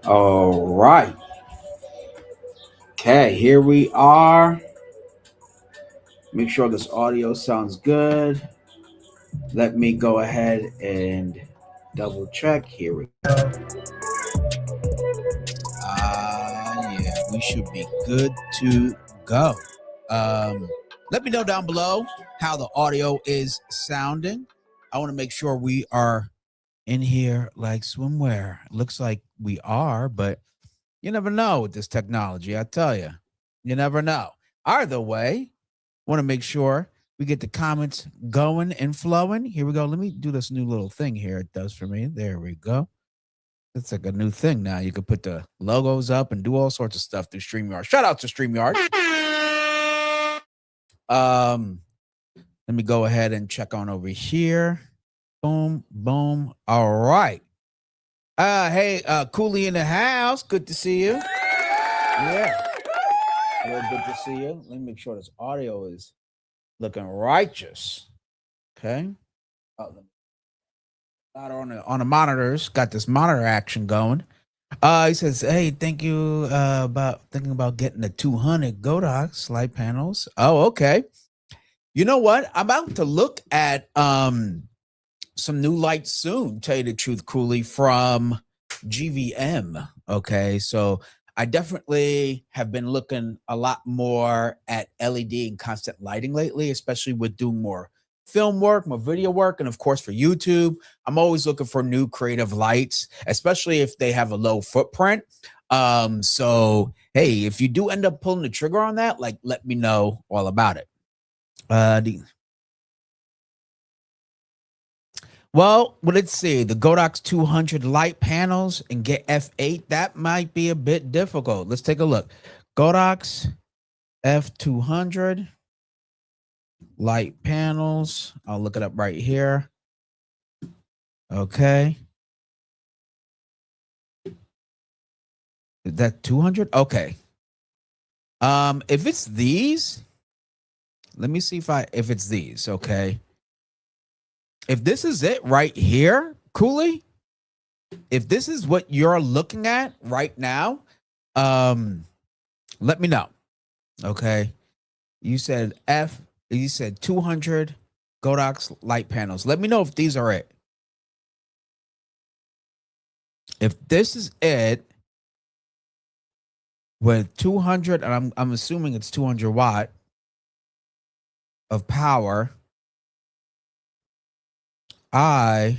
All right. Okay, here we are. Make sure this audio sounds good. Let me go ahead and double check. Here we go. Yeah, we should be good to go. Let me know down below how the audio is sounding. I want to make sure we are in here like swimwear. Looks like we are, but you never know with this technology. I tell you, you never know. Either way, want to make sure we get the comments going and flowing. Here we go. Let me do this new little thing here. It does for me. There we go. It's like a new thing now. You can put the logos up and do all sorts of stuff through StreamYard. Shout out to StreamYard. Let me go ahead and check on over here. Boom, boom. All right. Hey, Cooley in the house. Good to see you. Yeah. Real good to see you. Let me make sure this audio is looking righteous. Okay. Oh, on the monitors. Got this monitor action going. He says, "Hey, thank you. About thinking about getting the 200 Godox light panels. Oh, okay. You know what? I'm about to look at some new lights soon. Tell you the truth, Cooley, from GVM. Okay, so I definitely have been looking a lot more at LED and constant lighting lately, especially with doing more film work, more video work, and of course for YouTube. I'm always looking for new creative lights, especially if they have a low footprint. So hey, if you do end up pulling the trigger on that, like let me know all about it. Well, let's see. The Godox 200 light panels and get f8. That might be a bit difficult. Let's take a look. Godox f200 light panels. I'll look it up right here. Okay. Is that 200? Okay. If it's these, let me see if it's these. Okay. If this is it right here, Cooley, if this is what you're looking at right now, let me know. Okay. You said 200 Godox light panels. Let me know if these are it. If this is it with 200, and I'm assuming it's 200 watt of power, I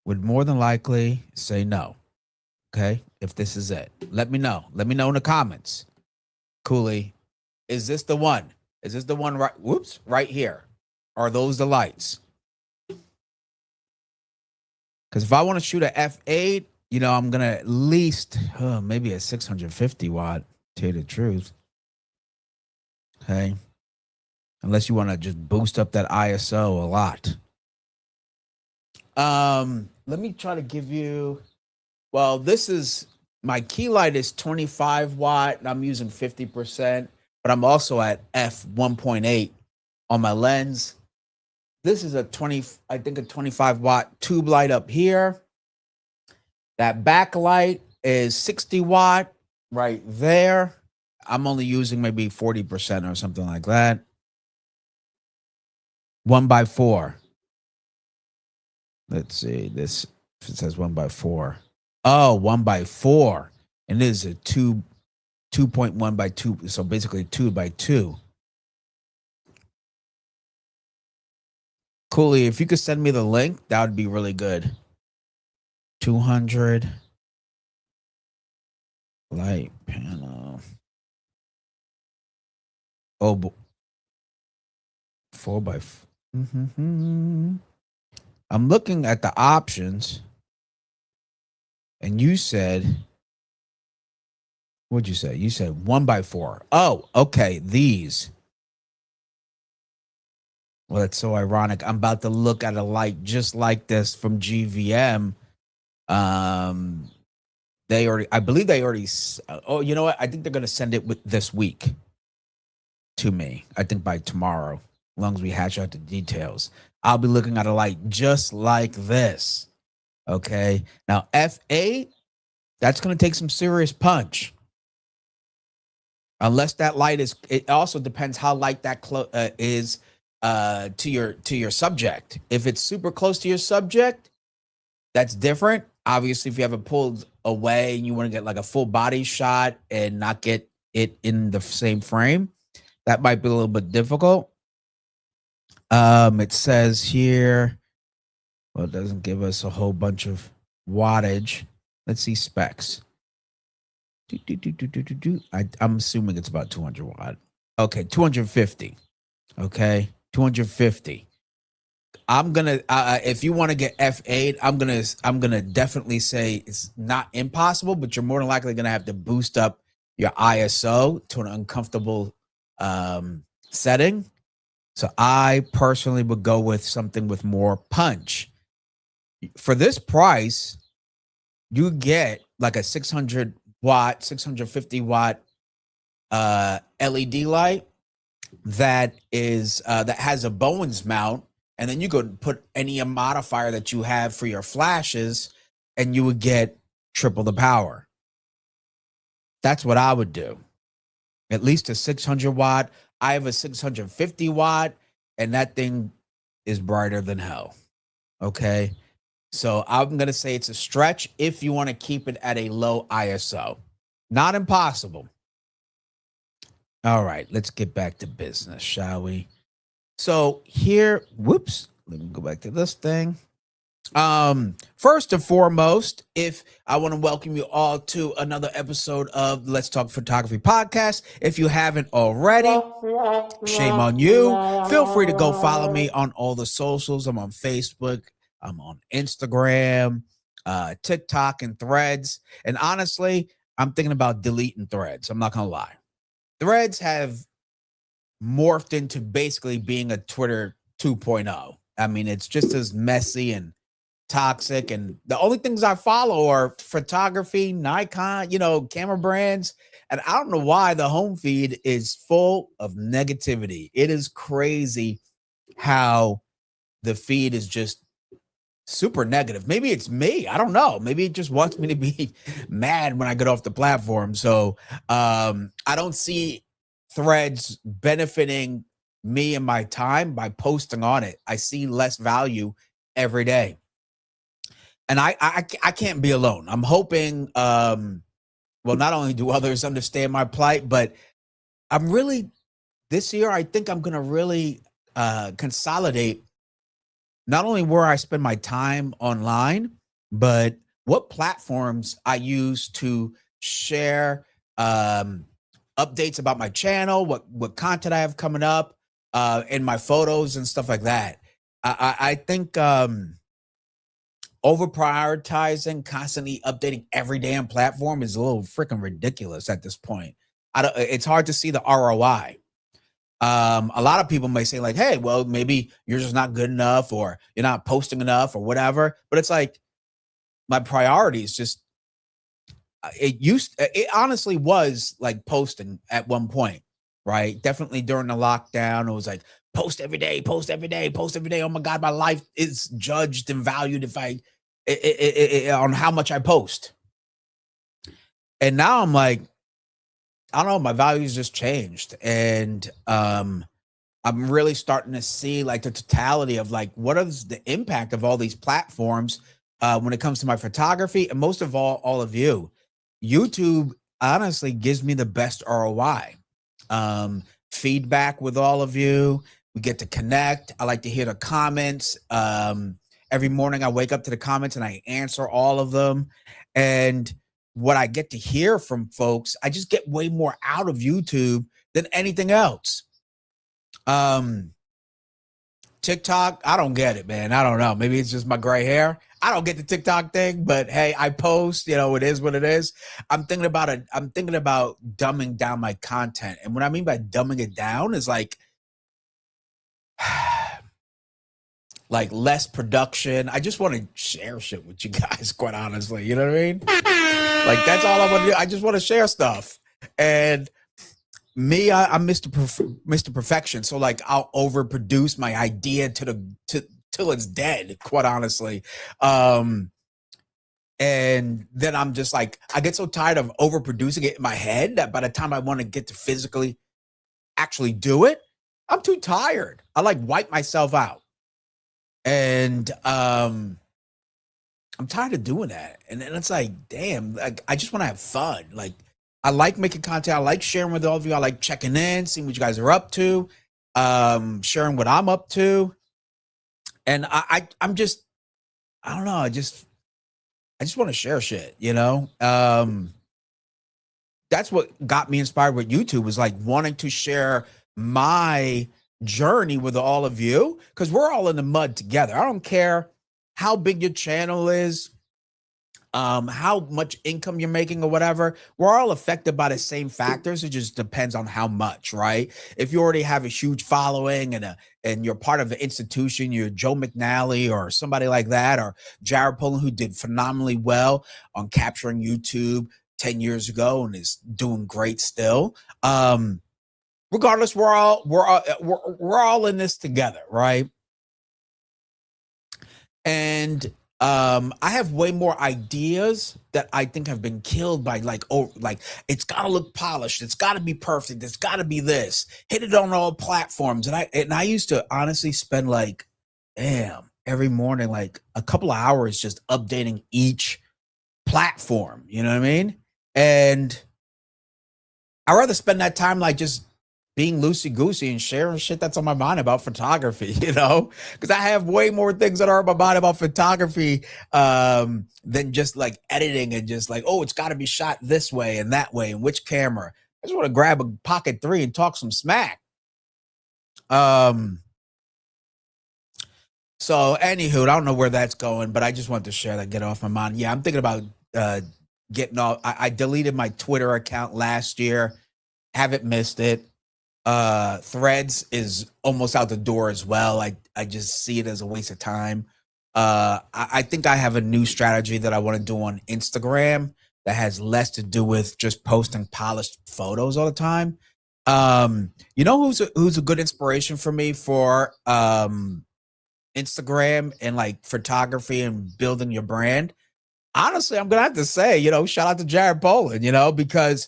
would more than likely say no. Okay. If this is it, let me know. Let me know in the comments. Cooley, is this the one? Is this the one right? Whoops, right here. Are those the lights? Because if I want to shoot a f8, you know, I'm gonna at least maybe a 650 watt. Tell you the truth. Okay. Unless you want to just boost up that ISO a lot. Let me try to give you. Well, this is my key light is 25 watt, and I'm using 50%, but I'm also at f1.8 on my lens. This is a 25 watt tube light up here. That backlight is 60 watt right there. I'm only using maybe 40% or something like that. 1x4. Let's see. This it says 1x4. Oh, 1x4. And it is a 2.1 by 2. So basically 2x2. Cooley, if you could send me the link, that would be really good. 200 light panel. Oh, 4x4. I'm looking at the options, and you said, what'd you say? You said 1x4. Oh, okay. These. Well, that's so ironic. I'm about to look at a light just like this from GVM. I believe they already. Oh, you know what? I think they're going to send it this week to me. I think by tomorrow, as long as we hash out the details. I'll be looking at a light just like this. Okay. Now f8, that's going to take some serious punch. Unless that light is, it also depends how light that is to your subject. If it's super close to your subject, that's different. Obviously, if you have it pulled away and you want to get like a full body shot and not get it in the same frame, that might be a little bit difficult. It says here, well, it doesn't give us a whole bunch of wattage. Let's see specs. I'm assuming it's about 200 watt. Okay, 250. Okay, 250. I'm gonna if you want to get f8, I'm gonna definitely say it's not impossible, but you're more than likely gonna have to boost up your ISO to an uncomfortable setting. So I personally would go with something with more punch. For this price, you get like a 600 watt, 650 watt LED light that has a Bowens mount, and then you could put any modifier that you have for your flashes, and you would get triple the power. That's what I would do. At least a 600 watt. I have a 650 watt, and that thing is brighter than hell. Okay. So I'm going to say it's a stretch if you want to keep it at a low ISO. Not impossible. All right, let's get back to business, shall we? So here, whoops, let me go back to this thing. First and foremost, if I want to welcome you all to another episode of Let's Talk Photography podcast. If you haven't already, shame on you. Feel free to go follow me on all the socials. I'm on Facebook, I'm on Instagram, TikTok, and Threads. And honestly, I'm thinking about deleting Threads. I'm not gonna lie. Threads have morphed into basically being a Twitter 2.0. I mean, it's just as messy and toxic, and the only things I follow are photography, Nikon, camera brands, and I don't know why the home feed is full of negativity. It is crazy how the feed is just super negative. Maybe it's me. I don't know. Maybe it just wants me to be mad when I get off the platform. So I don't see Threads benefiting me and my time by posting on it. I see less value every day. And I can't be alone. I'm hoping, well, not only do others understand my plight, but I'm really, this year, I think I'm going to really consolidate not only where I spend my time online, but what platforms I use to share updates about my channel, what content I have coming up, and my photos and stuff like that. I think over prioritizing, constantly updating every damn platform is a little freaking ridiculous at this point. It's hard to see the ROI. A lot of people may say like, hey, well, maybe you're just not good enough, or you're not posting enough, or whatever. But it's like, my priorities just, it honestly was like posting at one point, right? Definitely during the lockdown, it was like post every day, post every day, post every day. Oh my God, my life is judged and valued if on how much I post. And now I'm like, I don't know, my values just changed. And I'm really starting to see like the totality of like, what is the impact of all these platforms when it comes to my photography, and most of all of you. YouTube honestly gives me the best ROI. Feedback with all of you. We get to connect. I like to hear the comments. Every morning I wake up to the comments and I answer all of them. And what I get to hear from folks, I just get way more out of YouTube than anything else. TikTok, I don't get it, man. I don't know. Maybe it's just my gray hair. I don't get the TikTok thing, but hey, I post, it is what it is. I'm thinking about dumbing down my content. And what I mean by dumbing it down is like less production. I just want to share shit with you guys, quite honestly. You know what I mean? Like, that's all I want to do. I just want to share stuff. And me, I'm Mr. Perfection. So like, I'll overproduce my idea till it's dead, quite honestly. And then I'm just like, I get so tired of overproducing it in my head that by the time I want to get to physically actually do it, I'm too tired. I like wipe myself out. And I'm tired of doing that. And then it's like, damn, like I just want to have fun. Like I like making content. I like sharing with all of you. I like checking in, seeing what you guys are up to, sharing what I'm up to. And I'm just, I don't know, I just want to share shit, you know? That's what got me inspired with YouTube, was like wanting to share my journey with all of you, because we're all in the mud together. I don't care how big your channel is, how much income you're making or whatever. We're all affected by the same factors. It just depends on how much, right? If you already have a huge following and you're part of an institution, you're Joe McNally or somebody like that, or Jared Polin, who did phenomenally well on capturing YouTube 10 years ago and is doing great still. Regardless, we're all in this together, right? And I have way more ideas that I think have been killed by like, oh, like it's got to look polished, it's got to be perfect, it's got to be this, hit it on all platforms. And I used to honestly spend like, damn, every morning like a couple of hours just updating each platform, you know what I mean? And I'd rather spend that time like just being loosey goosey and sharing shit that's on my mind about photography, you know, because I have way more things that are on my mind about photography than just like editing and just like, oh, it's got to be shot this way and that way and which camera. I just want to grab a Pocket 3 and talk some smack. So anywho, I don't know where that's going, but I just wanted to share that, get off my mind. Yeah, I'm thinking about getting off. I deleted my Twitter account last year. Haven't missed it. Threads is almost out the door as well. I just see it as a waste of time. I think I have a new strategy that I want to do on Instagram that has less to do with just posting polished photos all the time. You know who's a good inspiration for me for Instagram and like photography and building your brand? Honestly, I'm gonna have to say, you know, shout out to Jared Polin, you know, because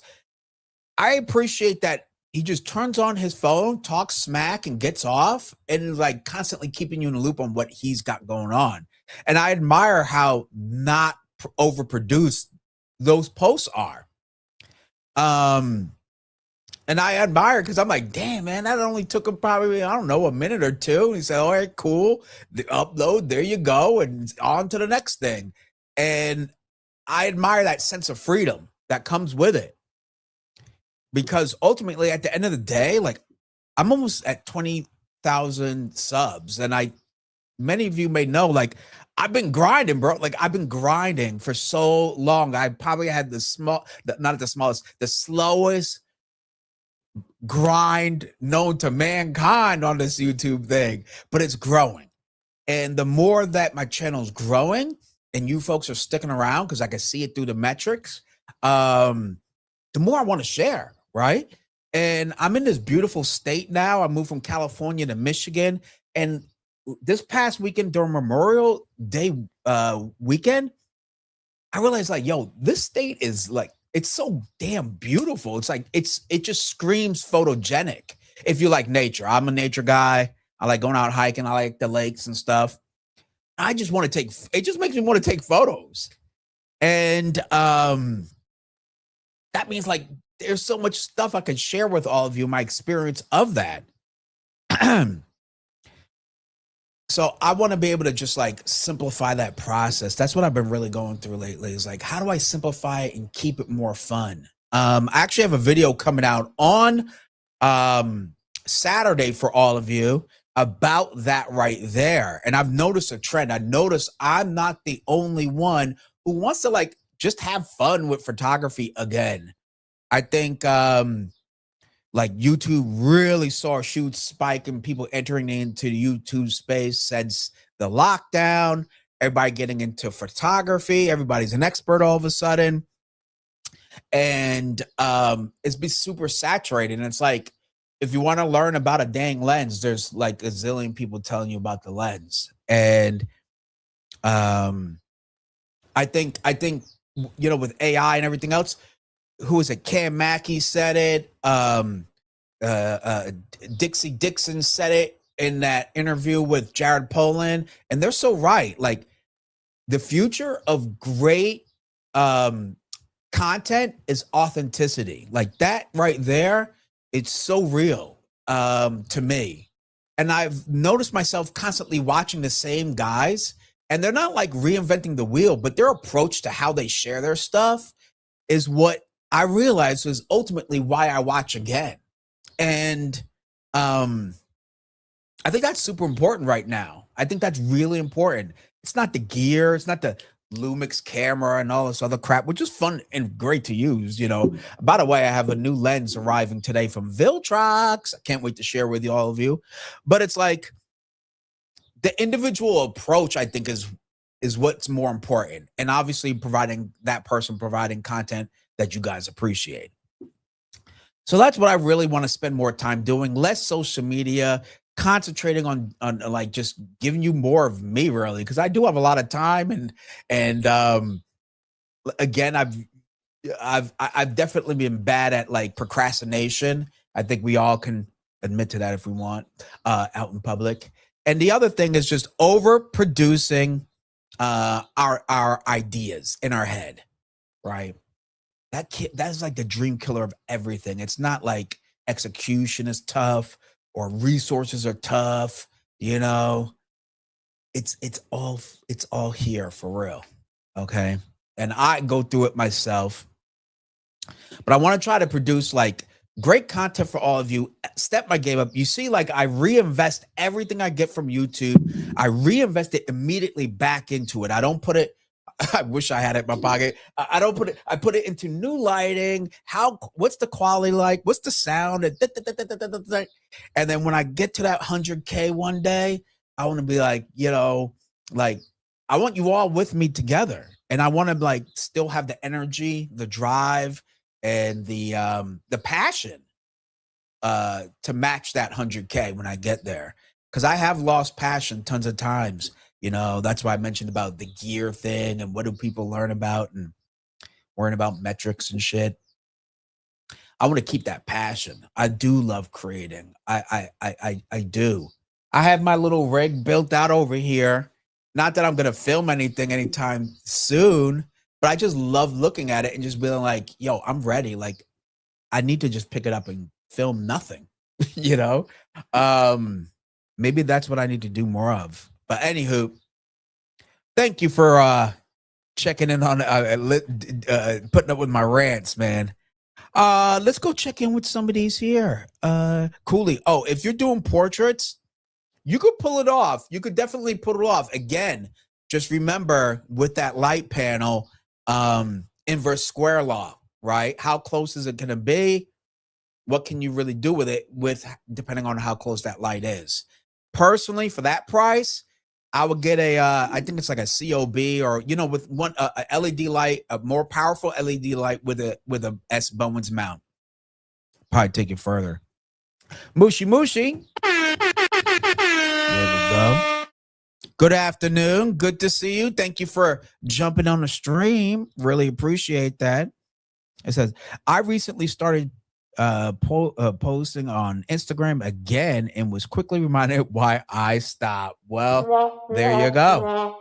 I appreciate that he just turns on his phone, talks smack, and gets off, and is like constantly keeping you in the loop on what he's got going on. And I admire how not overproduced those posts are. And I admire, because I'm like, damn, man, that only took him probably, I don't know, a minute or two. And he said, all right, cool. The upload, there you go, and on to the next thing. And I admire that sense of freedom that comes with it. Because ultimately, at the end of the day, like I'm almost at 20,000 subs. And many of you may know, like I've been grinding, bro. Like I've been grinding for so long. I probably had the slowest grind known to mankind on this YouTube thing, but it's growing. And the more that my channel's growing and you folks are sticking around, because I can see it through the metrics, the more I want to share, right? And I'm in this beautiful state now. I moved from California to Michigan. And this past weekend during Memorial Day weekend, I realized like, yo, this state is like, it's so damn beautiful. It's like, it just screams photogenic. If you like nature, I'm a nature guy. I like going out hiking. I like the lakes and stuff. I just want to it just makes me want to take photos. And that means like there's so much stuff I can share with all of you, my experience of that. So I want to be able to just like simplify that process. That's what I've been really going through lately, is like, how do I simplify it and keep it more fun? I actually have a video coming out on Saturday for all of you about that right there. And I've noticed a trend. I noticed I'm not the only one who wants to like just have fun with photography again. I think like YouTube really saw a huge spike in people entering into the YouTube space since the lockdown. Everybody getting into photography. Everybody's an expert all of a sudden. And it's been super saturated. And it's like, if you want to learn about a dang lens, there's like a zillion people telling you about the lens. And I think with AI and everything else, who is it? Cam Mackey said it. Dixie Dixon said it in that interview with Jared Polin, and they're so right. Like the future of great um, content is authenticity. Like that right there, it's so real to me. And I've noticed myself constantly watching the same guys, and they're not like reinventing the wheel, but their approach to how they share their stuff is what I realized was ultimately why I watch again. And um, I think that's super important right now. I think that's really important. It's not the gear, it's not the Lumix camera and all this other crap, which is fun and great to use. By the way, I have a new lens arriving today from Viltrox. I can't wait to share with you, all of you. But it's like the individual approach, I think, is what's more important. And obviously providing content that you guys appreciate. So that's what I really want to spend more time doing. Less social media, concentrating on like just giving you more of me, really, because I do have a lot of time. And again, I've definitely been bad at like procrastination. I think we all can admit to that if we want, out in public. And the other thing is just overproducing our ideas in our head, right? That's like the dream killer of everything. It's not like execution is tough or resources are tough, you know. It's all here for real. Okay. And I go through it myself, but I want to try to produce like great content for all of you. Step my game up. You see, like I reinvest everything I get from YouTube. I reinvest it immediately back into it. I don't put it. I wish I had it in my pocket. I don't put it. I put it into new lighting. What's the quality like? What's the sound? And then when I get to that 100K one day, I want to be like, like I want you all with me together, and I want to like still have the energy, the drive, and the passion to match that 100K when I get there. Because I have lost passion tons of times. That's why I mentioned about the gear thing and what do people learn about and worrying about metrics and shit. I want to keep that passion. I do love creating. I do. I have my little rig built out over here. Not that I'm gonna film anything anytime soon, but I just love looking at it and just being like, yo, I'm ready. Like I need to just pick it up and film nothing, you know? Maybe that's what I need to do more of. But anywho, thank you for checking in on putting up with my rants, man. Let's go check in with some of these here. Cooley. Oh, if you're doing portraits, you could pull it off. You could definitely pull it off. Again, just remember with that light panel, inverse square law, right? How close is it going to be? What can you really do with it depending on how close that light is? Personally, for that price, I would get I think it's like a COB or, with one, a LED light, a more powerful LED light with a S Bowens mount. Probably take it further. Mushy Mushy. There we go. Good afternoon. Good to see you. Thank you for jumping on the stream. Really appreciate that. It says, I recently started posting on Instagram again and was quickly reminded why I stopped. Well, there you go.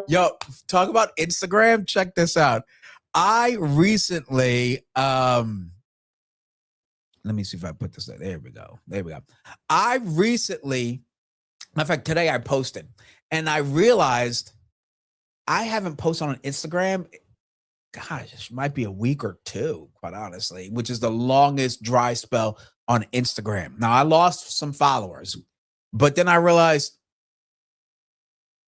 Yeah, talk about Instagram. Check this out. I recently, let me see if I put this there. There we go. I recently, matter of fact, today I posted and I realized I haven't posted on Instagram. Gosh, it might be a week or two, quite honestly, which is the longest dry spell on Instagram. Now, I lost some followers, but then I realized,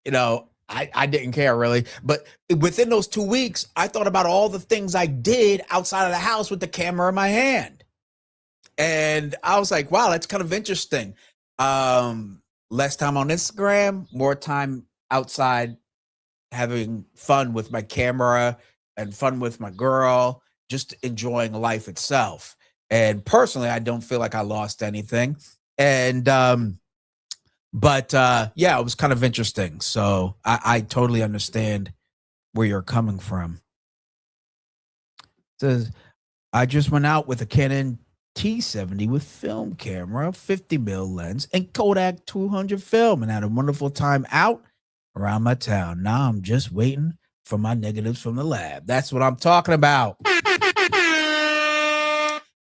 I didn't care really. But within those 2 weeks, I thought about all the things I did outside of the house with the camera in my hand. And I was like, wow, that's kind of interesting. Less time on Instagram, more time outside having fun with my camera and fun with my girl, just enjoying life itself. And personally, I don't feel like I lost anything. And But yeah, it was kind of interesting. So I totally understand where you're coming from. It says I just went out with a Canon T70 with film camera, 50 mil lens, and Kodak 200 film, and had a wonderful time out around my town. Now I'm just waiting for my negatives from the lab. That's what I'm talking about.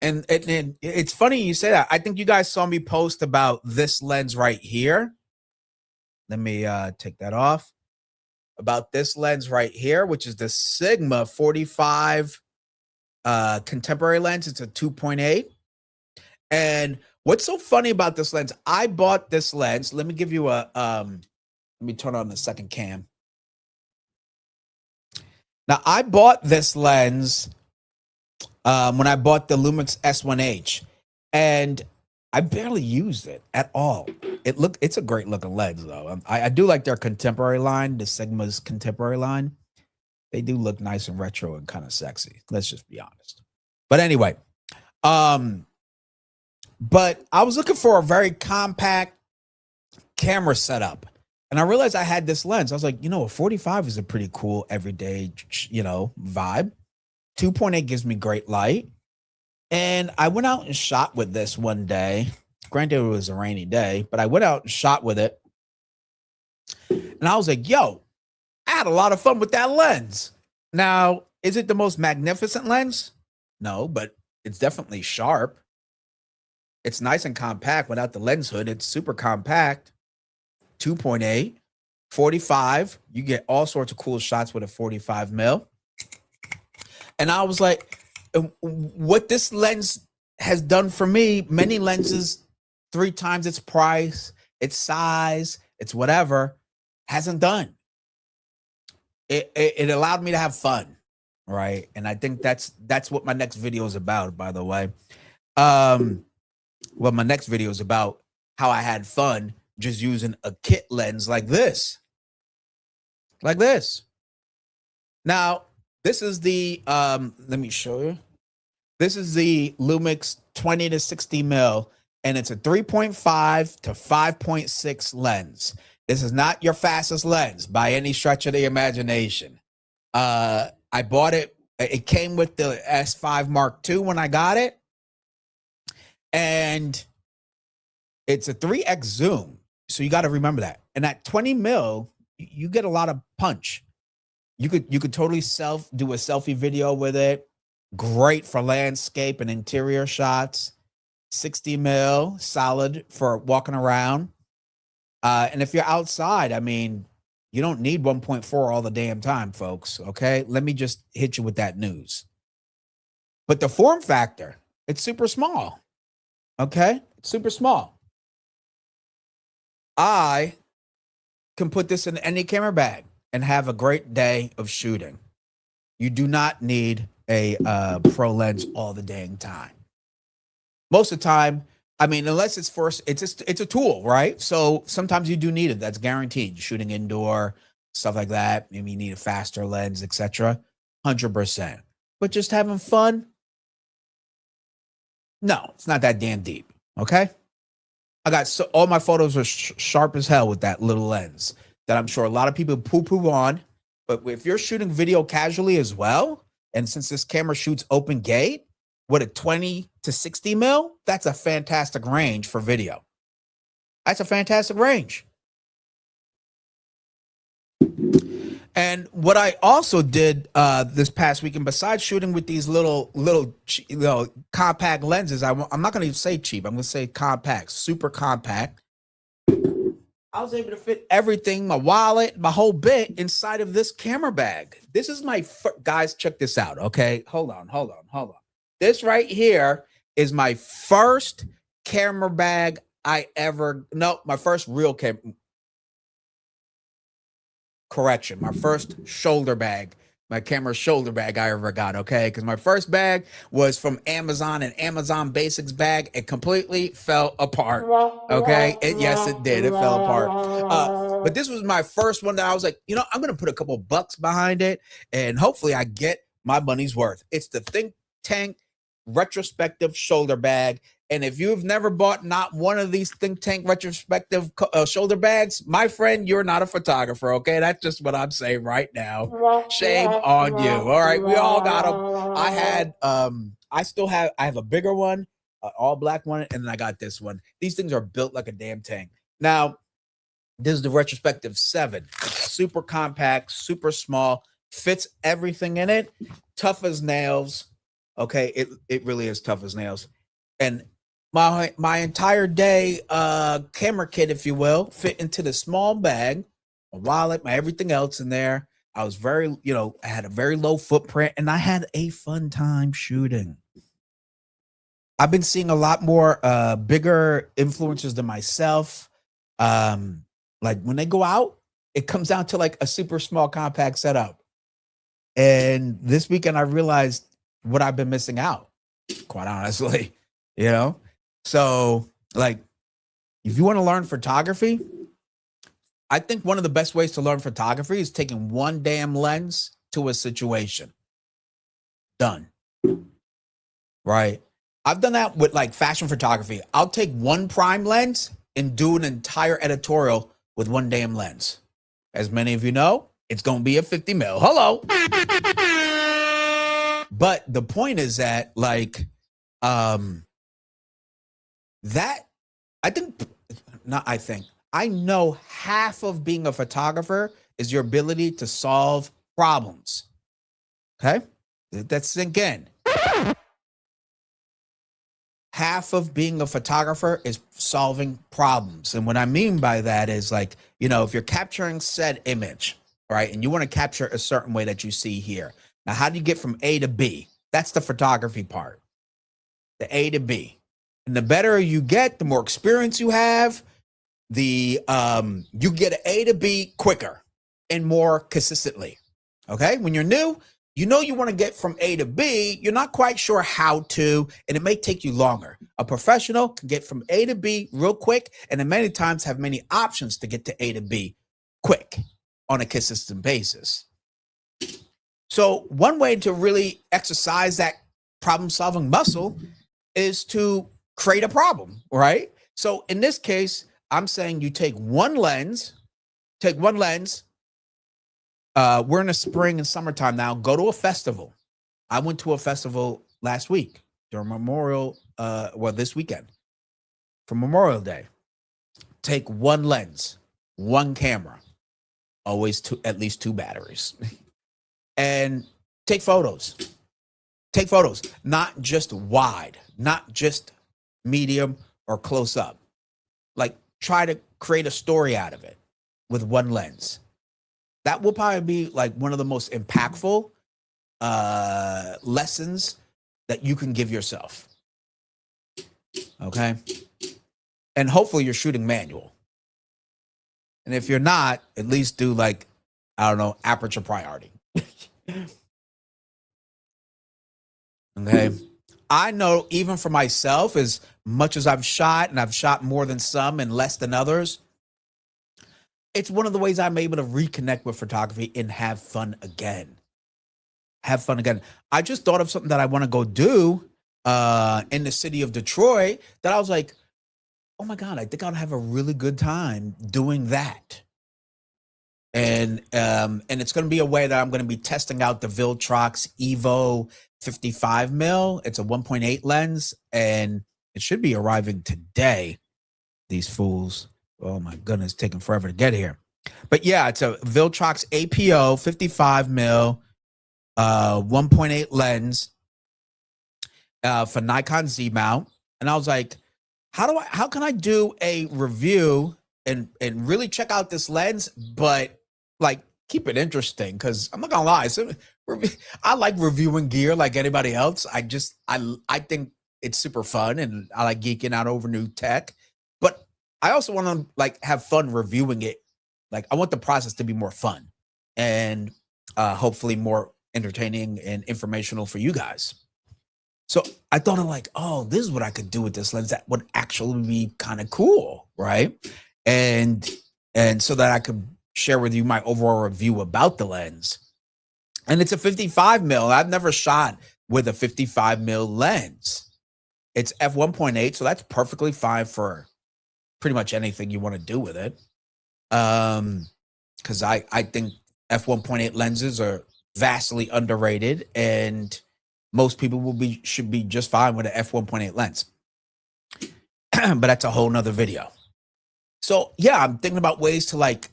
And it's funny you say that. I think you guys saw me post about this lens right here. Let me take that off. About this lens right here, which is the Sigma 45 contemporary lens. It's a 2.8. And what's so funny about this lens? I bought this lens. Let me give you a let me turn on the second cam. Now I bought this lens when I bought the Lumix S1H, and I barely used it at all. It's a great looking lens though. I do like their contemporary line, the Sigma's contemporary line. They do look nice and retro and kind of sexy. Let's just be honest. But anyway, but I was looking for a very compact camera setup, and I realized I had this lens. I was like, a 45 is a pretty cool everyday, vibe. 2.8 gives me great light. And I went out and shot with this one day. Granted, it was a rainy day, but I went out and shot with it. And I was like, yo, I had a lot of fun with that lens. Now, is it the most magnificent lens? No, but it's definitely sharp. It's nice and compact without the lens hood. It's super compact. 2.8, 45. You get all sorts of cool shots with a 45 mil. And I was like, what this lens has done for me, many lenses, 3 times its price, its size, its whatever, hasn't done. It allowed me to have fun, right? And I think that's what my next video is about, by the way. Well, my next video is about how I had fun just using a kit lens like this. Like this. Now, this is the, let me show you. This is the Lumix 20 to 60 mil, and it's a 3.5 to 5.6 lens. This is not your fastest lens by any stretch of the imagination. I bought it. It came with the S5 Mark II when I got it. And it's a 3x zoom. So you got to remember that. And at 20 mil, you get a lot of punch. You could totally do a selfie video with it. Great for landscape and interior shots. 60 mil, solid for walking around. And if you're outside, I mean, you don't need 1.4 all the damn time, folks. Okay, let me just hit you with that news. But the form factor, it's super small. Okay, it's super small. I can put this in any camera bag and have a great day of shooting. You do not need a pro lens all the dang time. Most of the time, I mean, unless it's it's a tool, right? So sometimes you do need it. That's guaranteed. Shooting indoor, stuff like that. Maybe you need a faster lens, etc. 100%. But just having fun, no, it's not that damn deep. Okay. I got all my photos are sharp as hell with that little lens that I'm sure a lot of people poo-poo on. But if you're shooting video casually as well, and since this camera shoots open gate with a 20 to 60 mil, that's a fantastic range for video. That's a fantastic range. And what I also did this past weekend, besides shooting with these little compact lenses, I'm not going to say cheap. I'm going to say compact, super compact. I was able to fit everything, my wallet, my whole bit inside of this camera bag. This is my guys. Check this out. Okay, hold on. This right here is my first camera bag my first real camera. Correction, my first shoulder bag, my camera shoulder bag I ever got, okay? Because my first bag was from Amazon, an Amazon Basics bag. It completely fell apart, okay? Yes, it did. It fell apart. But this was my first one that I was like, I'm going to put a couple bucks behind it, and hopefully I get my money's worth. It's the Think Tank retrospective shoulder bag. And if you've never bought not one of these Think Tank retrospective shoulder bags, my friend, you're not a photographer, okay? That's just what I'm saying right now. Shame on you. All right, we all got them. I have a bigger one, an all black one, and then I got this one. These things are built like a damn tank. Now, this is the retrospective 7. It's super compact, super small, fits everything in it, tough as nails. Okay, it really is tough as nails. And my entire day camera kit, if you will, fit into the small bag, my wallet, my everything else in there. I was very, I had a very low footprint, and I had a fun time shooting. I've been seeing a lot more bigger influencers than myself. Like when they go out, it comes down to like a super small compact setup. And this weekend I realized what I've been missing out, quite honestly, So like, if you want to learn photography, I think one of the best ways to learn photography is taking one damn lens to a situation. Done. Right. I've done that with like fashion photography. I'll take one prime lens and do an entire editorial with one damn lens. As many of you know, it's going to be a 50 mil. Hello. But the point is that like, I know half of being a photographer is your ability to solve problems. Okay. That's sink in. Half of being a photographer is solving problems. And what I mean by that is like, if you're capturing said image, right, and you want to capture a certain way that you see here. Now, how do you get from A to B? That's the photography part, the A to B. And the better you get, the more experience you have, you get an A to B quicker and more consistently. Okay. When you're new, you want to get from A to B. You're not quite sure how to, and it may take you longer. A professional can get from A to B real quick, and then many times have many options to get to A to B quick on a consistent basis. So one way to really exercise that problem-solving muscle is to create a problem, right? So in this case, I'm saying you take one lens. We're in the spring and summertime now. Go to a festival. I went to a festival last week during this weekend for Memorial Day. Take one lens, one camera, always at least 2 batteries, and take photos. Take photos, not just wide, not just medium or close up. Like try to create a story out of it with one lens. That will probably be like one of the most impactful lessons that you can give yourself. Okay. And hopefully you're shooting manual. And if you're not, at least do like, I don't know, aperture priority. Okay. I know even for myself, as much as I've shot, and I've shot more than some and less than others, it's one of the ways I'm able to reconnect with photography and have fun again. I just thought of something that I want to go do in the city of Detroit that I was like, oh my God, I think I'll have a really good time doing that. And it's going to be a way that I'm going to be testing out the Viltrox Evo 55 mil. It's a 1.8 lens, and it should be arriving today. These fools. Oh my goodness, taking forever to get here. But yeah, it's a Viltrox APO 55 mil, 1.8 lens for Nikon Z mount. And I was like, how can I do a review and really check out this lens, but like keep it interesting? Because I'm not gonna lie, I like reviewing gear like anybody else. I think it's super fun, and I like geeking out over new tech. But I also want to like have fun reviewing it. Like I want the process to be more fun and hopefully more entertaining and informational for you guys. So I thought of like, oh, this is what I could do with this lens that would actually be kind of cool, right? And so that I could share with you my overall review about the lens. And it's a 55 mil. I've never shot with a 55 mil lens. It's f1.8, so that's perfectly fine for pretty much anything you want to do with it. Because I think f1.8 lenses are vastly underrated, and most people should be just fine with an f1.8 lens. But that's a whole nother video. So yeah, I'm thinking about ways to like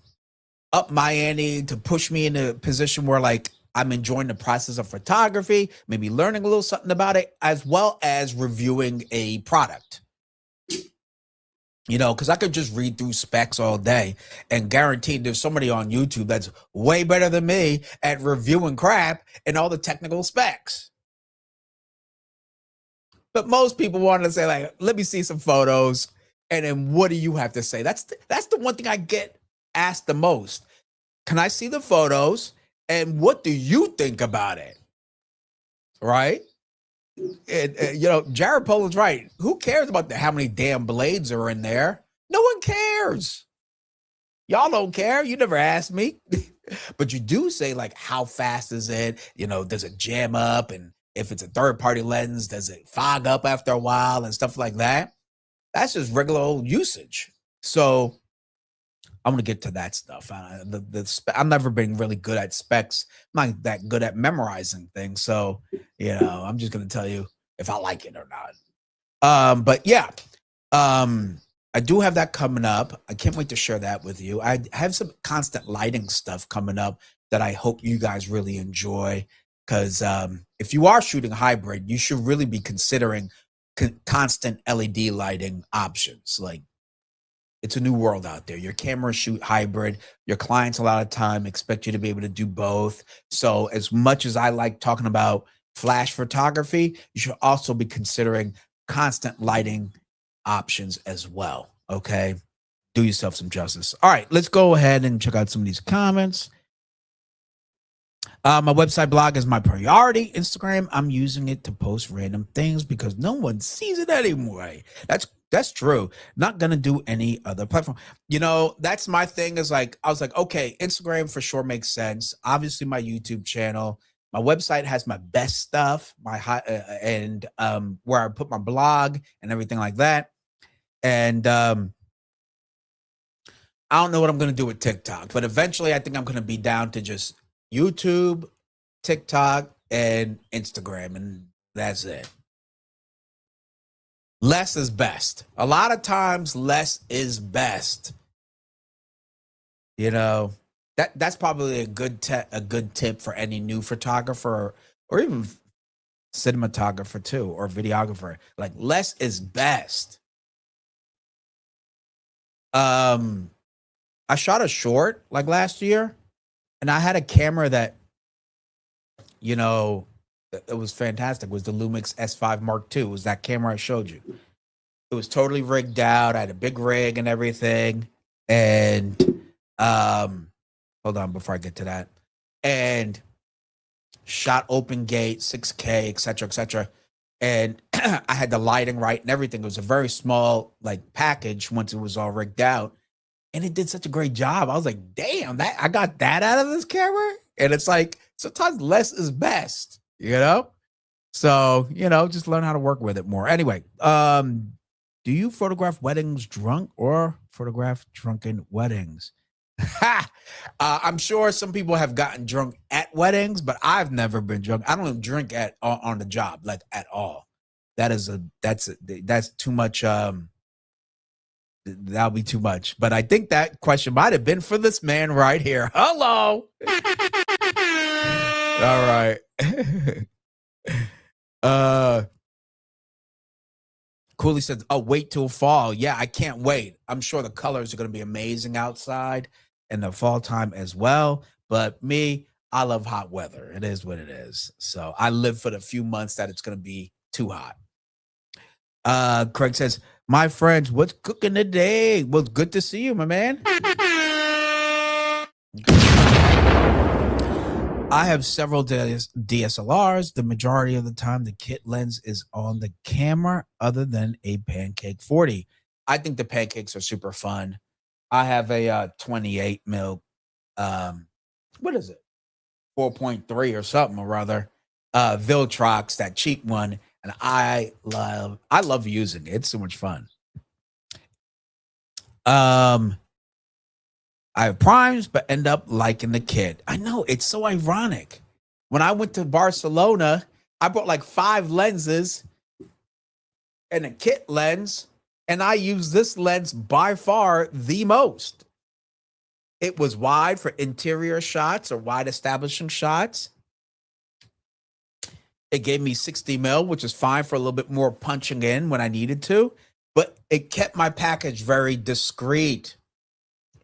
up my ante, to push me in a position where like I'm enjoying the process of photography, maybe learning a little something about it, as well as reviewing a product. You know, because I could just read through specs all day and guaranteed there's somebody on YouTube that's way better than me at reviewing crap and all the technical specs. But most people want to say, like, let me see some photos. And then what do you have to say? That's the one thing I get asked the most. Can I see the photos? And what do you think about it? Right? And, you know, Jared Poland's right. Who cares about how many damn blades are in there? No one cares. Y'all don't care. You never asked me. But you do say, like, how fast is it? You know, does it jam up? And if it's a third-party lens, does it fog up after a while and stuff like that? That's just regular old usage. So I'm gonna get to that stuff. I've never been really good at specs. I'm not that good at memorizing things. So, you know, I'm just gonna tell you if I like it or not. But yeah, I do have that coming up. I can't wait to share that with you. I have some constant lighting stuff coming up that I hope you guys really enjoy. Because if you are shooting hybrid, you should really be considering constant LED lighting options. Like, it's a new world out there. Your cameras shoot hybrid. Your clients a lot of time expect you to be able to do both. So as much as I like talking about flash photography, you should also be considering constant lighting options as well. Okay. Do yourself some justice. All right, let's go ahead and check out some of these comments. My website blog is my priority. Instagram, I'm using it to post random things because no one sees it anyway. That's true. Not gonna do any other platform. You know, that's my thing. Is like, I was like, okay, Instagram for sure makes sense. Obviously, my YouTube channel, my website has my best stuff, my high and where I put my blog and everything like that. And I don't know what I'm gonna do with TikTok, but eventually, I think I'm gonna be down to just YouTube, TikTok, and Instagram, and that's it. Less is best. A lot of times, less is best. You know, that's probably a good tip for any new photographer or even cinematographer too, or videographer. Like, less is best. I shot a short like last year, and I had a camera that, you know, it was fantastic. It was the Lumix S5 Mark II. It was that camera I showed you. It was totally rigged out. I had a big rig and everything. And hold on before I get to that. And shot open gate, 6K, etc., etc. And I had the lighting right and everything. It was a very small like package once it was all rigged out. And it did such a great job. I was like, damn, that I got that out of this camera. And it's like, sometimes less is best, you know? So, you know, just learn how to work with it more. Anyway, do you photograph weddings drunk or photograph drunken weddings? I'm sure some people have gotten drunk at weddings, but I've never been drunk. I don't drink on the job, like, at all. That's too much. That'll be too much. But I think that question might have been for this man right here. Hello. All right. Cooley says, oh, wait till fall. Yeah, I can't wait. I'm sure the colors are going to be amazing outside in the fall time as well. But me, I love hot weather. It is what it is. So I live for the few months that it's going to be too hot. Craig says, my friends, what's cooking today? Well, good to see you, my man. I have several DSLRs. The majority of the time, the kit lens is on the camera, other than a Pancake 40. I think the pancakes are super fun. I have a 28 mil, what is it? 4.3 or something or other. Viltrox, that cheap one, and I love using it. It's so much fun. I have primes, but end up liking the kit. I know, it's so ironic. When I went to Barcelona, I brought like 5 lenses and a kit lens, and I used this lens by far the most. It was wide for interior shots or wide establishing shots. It gave me 60 mil, which is fine for a little bit more punching in when I needed to, but it kept my package very discreet.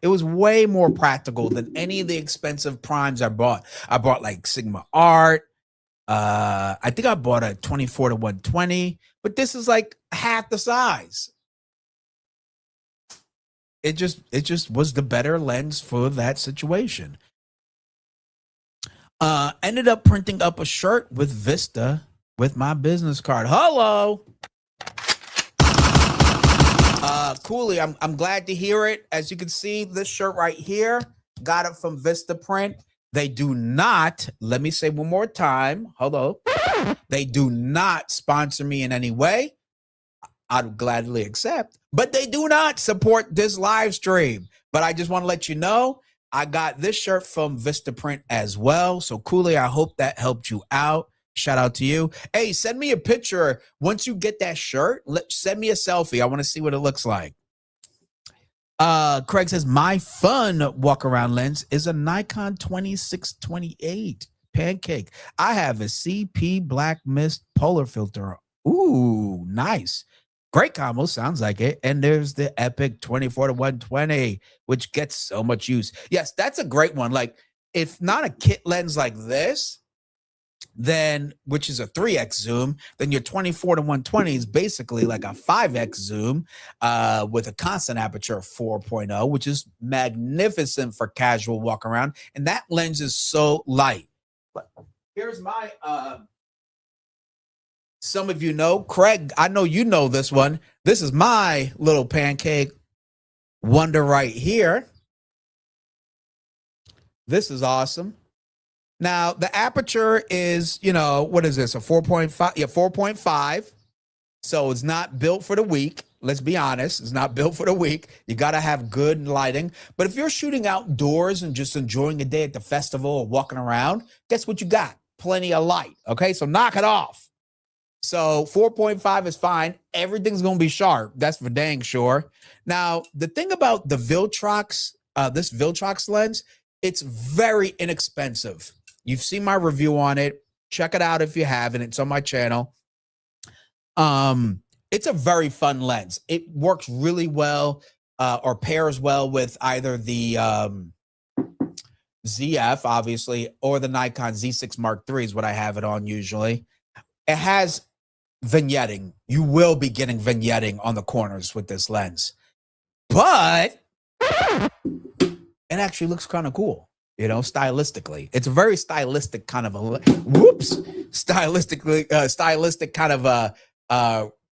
It was way more practical than any of the expensive primes I bought. I bought like Sigma Art. I think I bought a 24 to 120, but this is like half the size. It just was the better lens for that situation. Ended up printing up a shirt with Vista with my business card. Hello. Coolly, I'm glad to hear it. As you can see, this shirt right here, got it from Vista Print. They do not, let me say one more time, hello. They do not sponsor me in any way. I'd gladly accept, but they do not support this live stream. But I just want to let you know, I got this shirt from Vista Print as well. So Cooley, I hope that helped you out. Shout out to you. Hey, send me a picture. Once you get that shirt, send me a selfie. I want to see what it looks like. Craig says, my fun walk around lens is a Nikon 26-28 pancake. I have a CP black mist polar filter. Ooh, nice. Great combo, sounds like it. And there's the epic 24 to 120, which gets so much use. Yes, that's a great one. Like, if not a kit lens like this, then which is a 3x zoom, then your 24 to 120 is basically like a 5x zoom with a constant aperture of 4.0, which is magnificent for casual walk around. And that lens is so light. But here's my some of you know, Craig, I know you know this one. This is my little pancake wonder right here. This is awesome. Now, the aperture is, you know, what is this? A 4.5? Yeah, 4.5. So it's not built for the weak. Let's be honest. It's not built for the weak. You got to have good lighting. But if you're shooting outdoors and just enjoying a day at the festival or walking around, guess what you got? Plenty of light. Okay, so knock it off. So 4.5 is fine. Everything's going to be sharp. That's for dang sure. Now, the thing about the Viltrox, this Viltrox lens, it's very inexpensive. You've seen my review on it. Check it out if you haven't. It's on my channel. It's a very fun lens. It works really well or pairs well with either the ZF, obviously, or the Nikon Z6 Mark III is what I have it on usually. It has vignetting. You will be getting vignetting on the corners with this lens. But it actually looks kind of cool, you know, stylistically. It's a very stylistic kind of a stylistic kind of a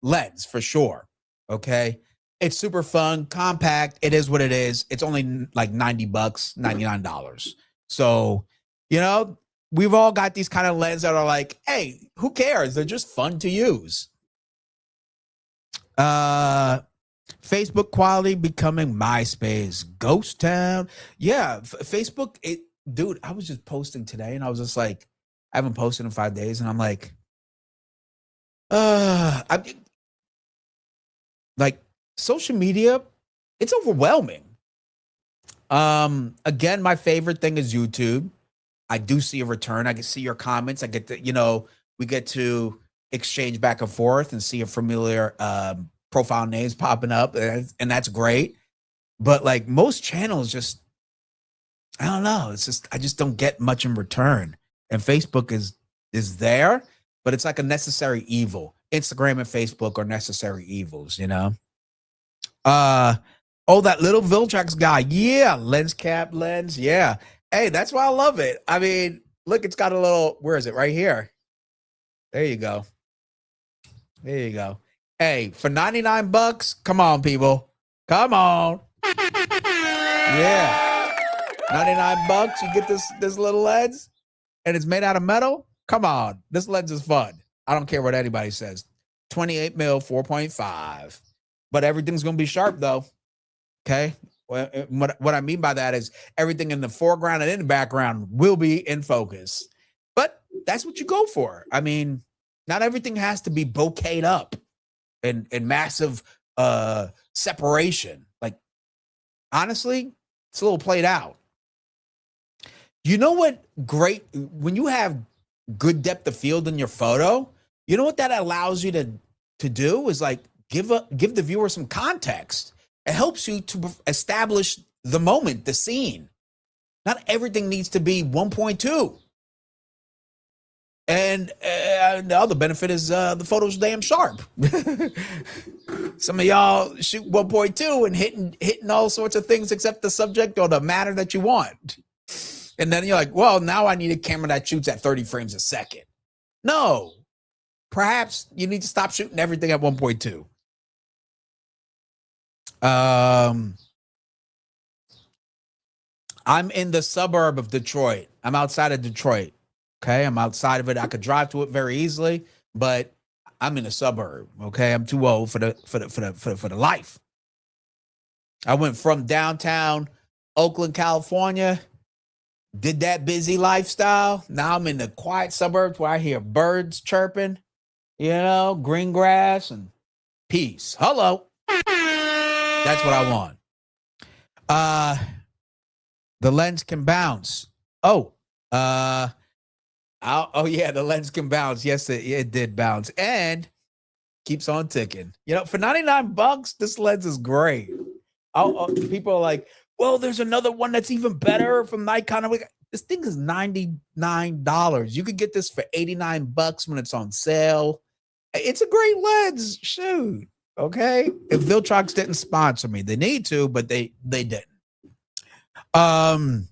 lens for sure. Okay, it's super fun, compact. It is what it is. It's only like $90, $99. So, you know, we've all got these kind of lenses that are like, hey, who cares? They're just fun to use. Facebook quality becoming MySpace, Ghost Town. Yeah, Facebook, dude, I was just posting today and I was just like, I haven't posted in 5 days. And I'm like, like social media, it's overwhelming. Again, my favorite thing is YouTube. I do see a return. I can see your comments. I get to, you know, we get to exchange back and forth and see a familiar profile names popping up, and that's great. But like most channels, just I don't know. It's just I just don't get much in return. And Facebook is there, but it's like a necessary evil. Instagram and Facebook are necessary evils, you know. Oh, that little Viltrox guy, yeah, lens cap lens, yeah. Hey, that's why I love it. I mean, look, it's got a little. Where is it? Right here. There you go. There you go. Hey, for $99, come on, people. Come on. Yeah. $99, you get this little lens, and it's made out of metal. Come on. This lens is fun. I don't care what anybody says. 28 mil, 4.5. But everything's going to be sharp, though. Okay? What I mean by that is everything in the foreground and in the background will be in focus. But that's what you go for. I mean, not everything has to be bokeh'd up and massive separation. Like, honestly, it's a little played out. You know what? Great. When you have good depth of field in your photo, you know what that allows you to do is like give the viewer some context. It helps you to establish the moment, the scene. Not everything needs to be 1.2. And the other benefit is the photo's damn sharp. Some of y'all shoot 1.2 and hitting all sorts of things except the subject or the matter that you want. And then you're like, well, now I need a camera that shoots at 30 frames a second. No, perhaps you need to stop shooting everything at 1.2. I'm in the suburb of Detroit. I'm outside of Detroit. Okay, I'm outside of it. I could drive to it very easily, but I'm in a suburb. Okay, I'm too old for the life. I went from downtown Oakland, California, did that busy lifestyle. Now I'm in the quiet suburbs where I hear birds chirping, green grass and peace. Hello. That's what I want. The lens can bounce. Oh, yeah, the lens can bounce. Yes, it did bounce and keeps on ticking. For $99, this lens is great. People are like, well, there's another one that's even better from Nikon. This thing is $99. You could get this for $89 when it's on sale. It's a great lens. Shoot. Okay. If Viltrox didn't sponsor me, they need to, but they didn't. I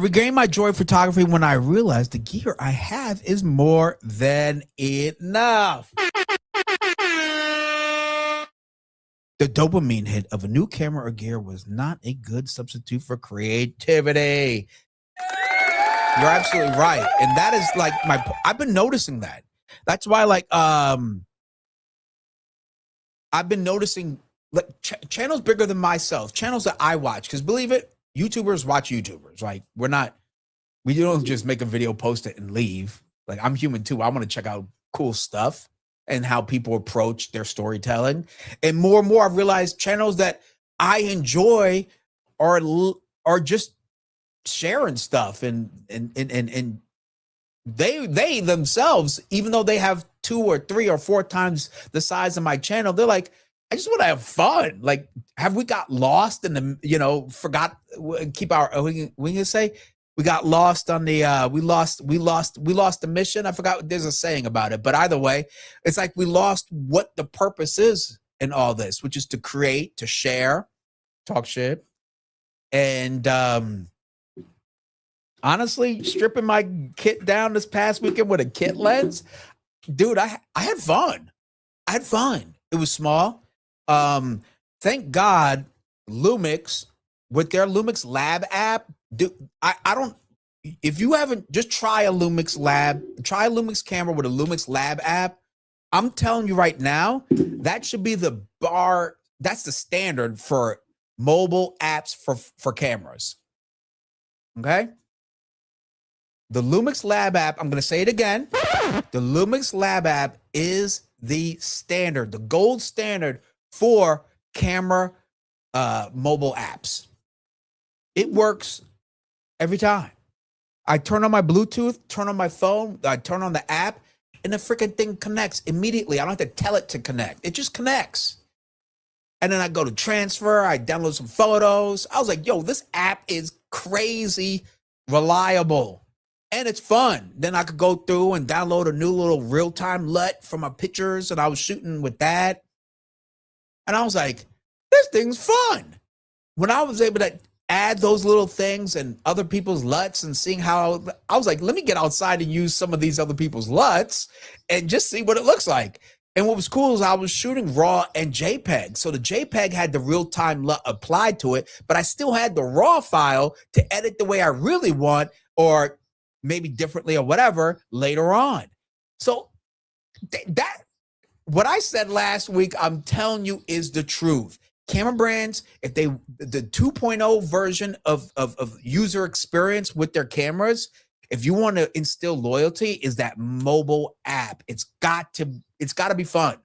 regained my joy of photography when I realized the gear I have is more than enough. The dopamine hit of a new camera or gear was not a good substitute for creativity. You're absolutely right. And that is like I've been noticing that. That's why I've been noticing channels bigger than myself, channels that I watch, because believe it, YouTubers watch YouTubers. Like we don't just make a video, post it, and leave. Like I'm human too. I want to check out cool stuff and how people approach their storytelling. And more I've realized channels that I enjoy are just sharing stuff and they themselves, even though they have 2 or 3 or 4 times the size of my channel, they're like, I just want to have fun. Like, have we got lost in the, forgot, keep our, we can say we got lost on the, we lost the mission. I forgot, there's a saying about it, but either way, it's like we lost what the purpose is in all this, which is to create, to share, talk shit. And, honestly, stripping my kit down this past weekend with a kit lens, dude, I had fun. It was small. Thank God Lumix with their Lumix Lab app. Dude, I don't, if you haven't, just try a Lumix camera with a Lumix Lab app. I'm telling you right now, that should be the bar. That's the standard for mobile apps for cameras. Okay. The Lumix Lab app, I'm going to say it again. The Lumix Lab app is the standard, the gold standard for camera mobile apps. It works every time. I turn on my Bluetooth, turn on my phone, I turn on the app, and the freaking thing connects immediately. I don't have to tell it to connect. It just connects. And then I go to transfer, I download some photos. I was like, yo, this app is crazy reliable. And it's fun. Then I could go through and download a new little real-time LUT for my pictures, and I was shooting with that. And I was like, this thing's fun. When I was able to add those little things and other people's LUTs and seeing how, I was like, let me get outside and use some of these other people's LUTs and just see what it looks like. And what was cool is I was shooting RAW and JPEG. So the JPEG had the real-time LUT applied to it, but I still had the RAW file to edit the way I really want, or maybe differently or whatever later on. So that what I said last week, I'm telling you, is the truth. Camera brands, if they the 2.0 version of user experience with their cameras, if you want to instill loyalty, is that mobile app. It's got to be fun.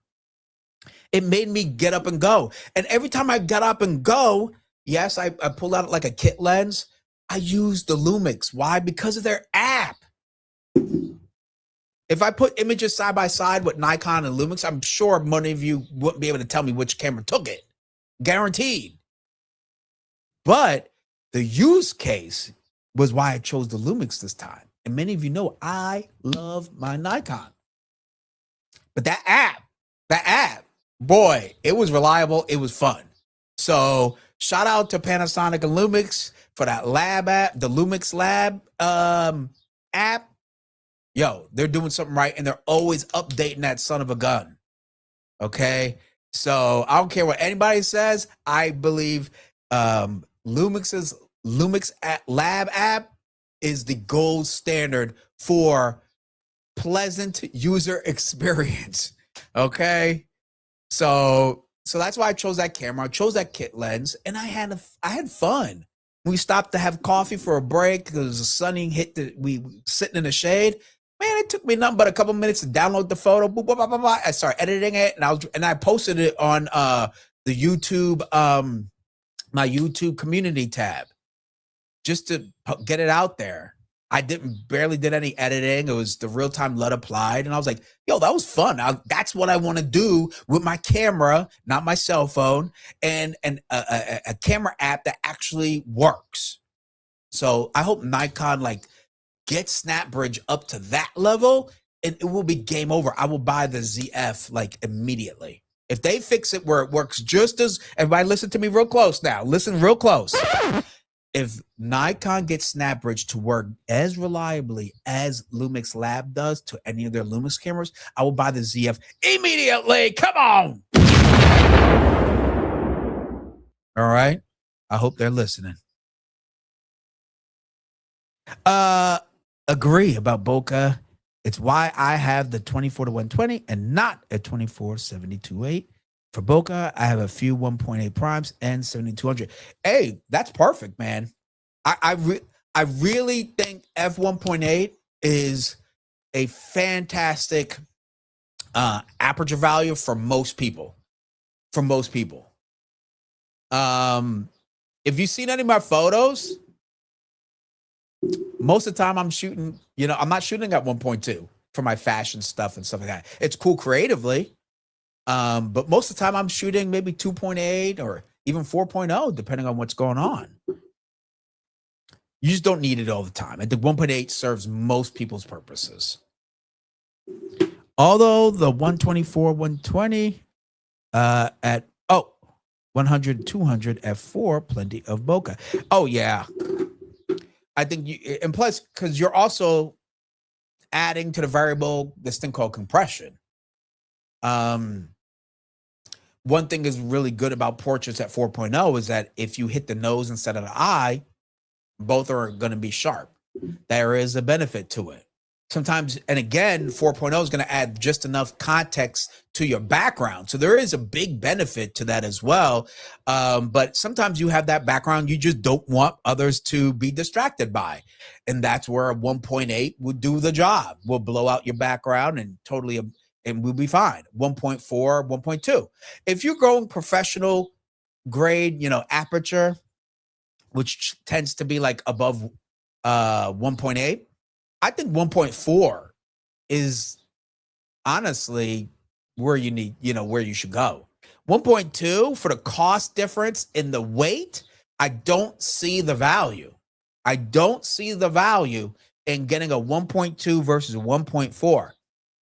It made me get up and go. And every time I got up and go, yes, I pulled out like a kit lens. I used the Lumix. Why? Because of their app. If I put images side by side with Nikon and Lumix, I'm sure many of you wouldn't be able to tell me which camera took it. Guaranteed. But the use case was why I chose the Lumix this time. And many of you know I love my Nikon. But that app, boy, it was reliable. It was fun. So shout out to Panasonic and Lumix for that lab app, the Lumix Lab app. Yo, they're doing something right, and they're always updating that son of a gun. Okay? So I don't care what anybody says. I believe Lumix's Lumix Lab app is the gold standard for pleasant user experience. Okay? So that's why I chose that camera. I chose that kit lens, and I had fun. We stopped to have coffee for a break because it was a sunny hit. We sitting in the shade. Man, it took me nothing but a couple minutes to download the photo. Boop, boop, boop, boop, boop. I started editing it, and I posted it on the YouTube, my YouTube community tab, just to get it out there. I barely did any editing. It was the real-time LUT applied, and I was like, yo, that was fun. That's what I want to do with my camera, not my cell phone, and a camera app that actually works. So I hope Nikon get SnapBridge up to that level, and it will be game over. I will buy the ZF immediately. If they fix it where it works just as, everybody listen to me real close now. Listen real close. If Nikon gets SnapBridge to work as reliably as Lumix Lab does to any of their Lumix cameras, I will buy the ZF immediately. Come on. All right. I hope they're listening. Agree about bokeh. It's why I have the 24-120 and not a 24-70-2.8. For bokeh, I have a few 1.8 primes and 70-200. Hey, that's perfect, man. I really think f1.8 is a fantastic aperture value for most people. If you've seen any of my photos, most of the time I'm shooting, I'm not shooting at 1.2 for my fashion stuff and stuff like that. It's cool creatively. But most of the time I'm shooting maybe 2.8 or even 4.0, depending on what's going on. You just don't need it all the time. I think 1.8 serves most people's purposes. Although the 124-120 at 100-200 f4, plenty of bokeh. Oh yeah. I think and plus, because you're also adding to the variable this thing called compression. One thing is really good about portraits at 4.0 is that if you hit the nose instead of the eye, both are going to be sharp. There is a benefit to it. Sometimes, and again, 4.0 is going to add just enough context to your background. So there is a big benefit to that as well. But sometimes you have that background you just don't want others to be distracted by. And that's where a 1.8 would do the job. We'll blow out your background and we'll be fine. 1.4, 1.2. If you're going professional grade, aperture, which tends to be above 1.8, I think 1.4 is honestly where you need, where you should go. 1.2 for the cost difference in the weight, I don't see the value. I don't see the value in getting a 1.2 versus a 1.4.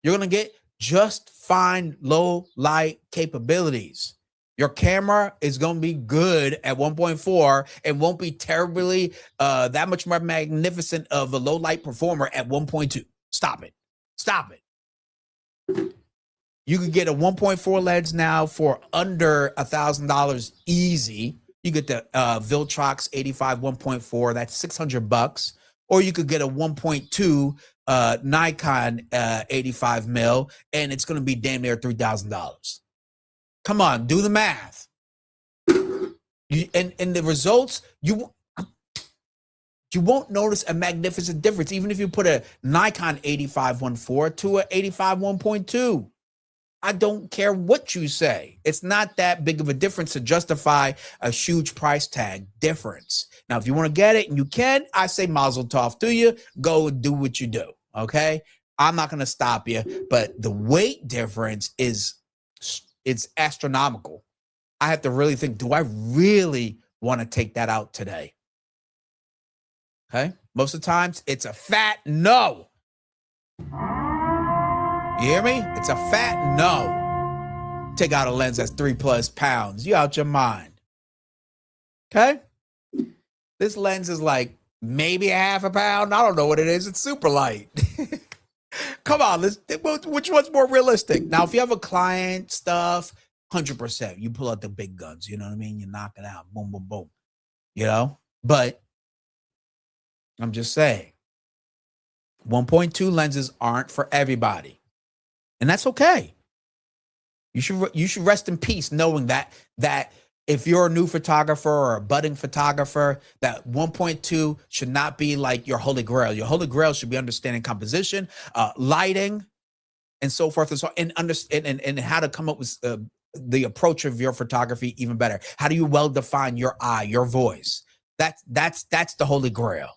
You're going to get just fine low light capabilities. Your camera is going to be good at 1.4 and won't be terribly that much more magnificent of a low light performer at 1.2. Stop it. You can get a 1.4 lens now for under $1,000 easy. You get the Viltrox 85 1.4. That's $600. Or you could get a 1.2 Nikon 85 mil, and it's going to be damn near $3,000. Come on, do the math. And the results, you won't notice a magnificent difference, even if you put a Nikon 85 1.4 to an 85 1.2. I don't care what you say. It's not that big of a difference to justify a huge price tag difference. Now, if you want to get it and you can, I say mazel tov to you. Go and do what you do, okay? I'm not going to stop you, but the weight difference it's astronomical. I have to really think, do I really want to take that out today? Okay? Most of the times, it's a fat no. You hear me? It's a fat no. Take out a lens that's 3+ pounds. You out your mind. Okay? This lens is like maybe a half a pound. I don't know what it is. It's super light. Come on, which one's more realistic? Now, if you have a client stuff, 100%. You pull out the big guns. You know what I mean? You knock it out. Boom, boom, boom. You know? But I'm just saying, 1.2 lenses aren't for everybody. And that's okay. You should rest in peace knowing that if you're a new photographer or a budding photographer, that 1.2 should not be like your holy grail. Your holy grail should be understanding composition, lighting, and so forth and so on, and how to come up with the approach of your photography even better. How do you well define your eye, your voice? That's the holy grail,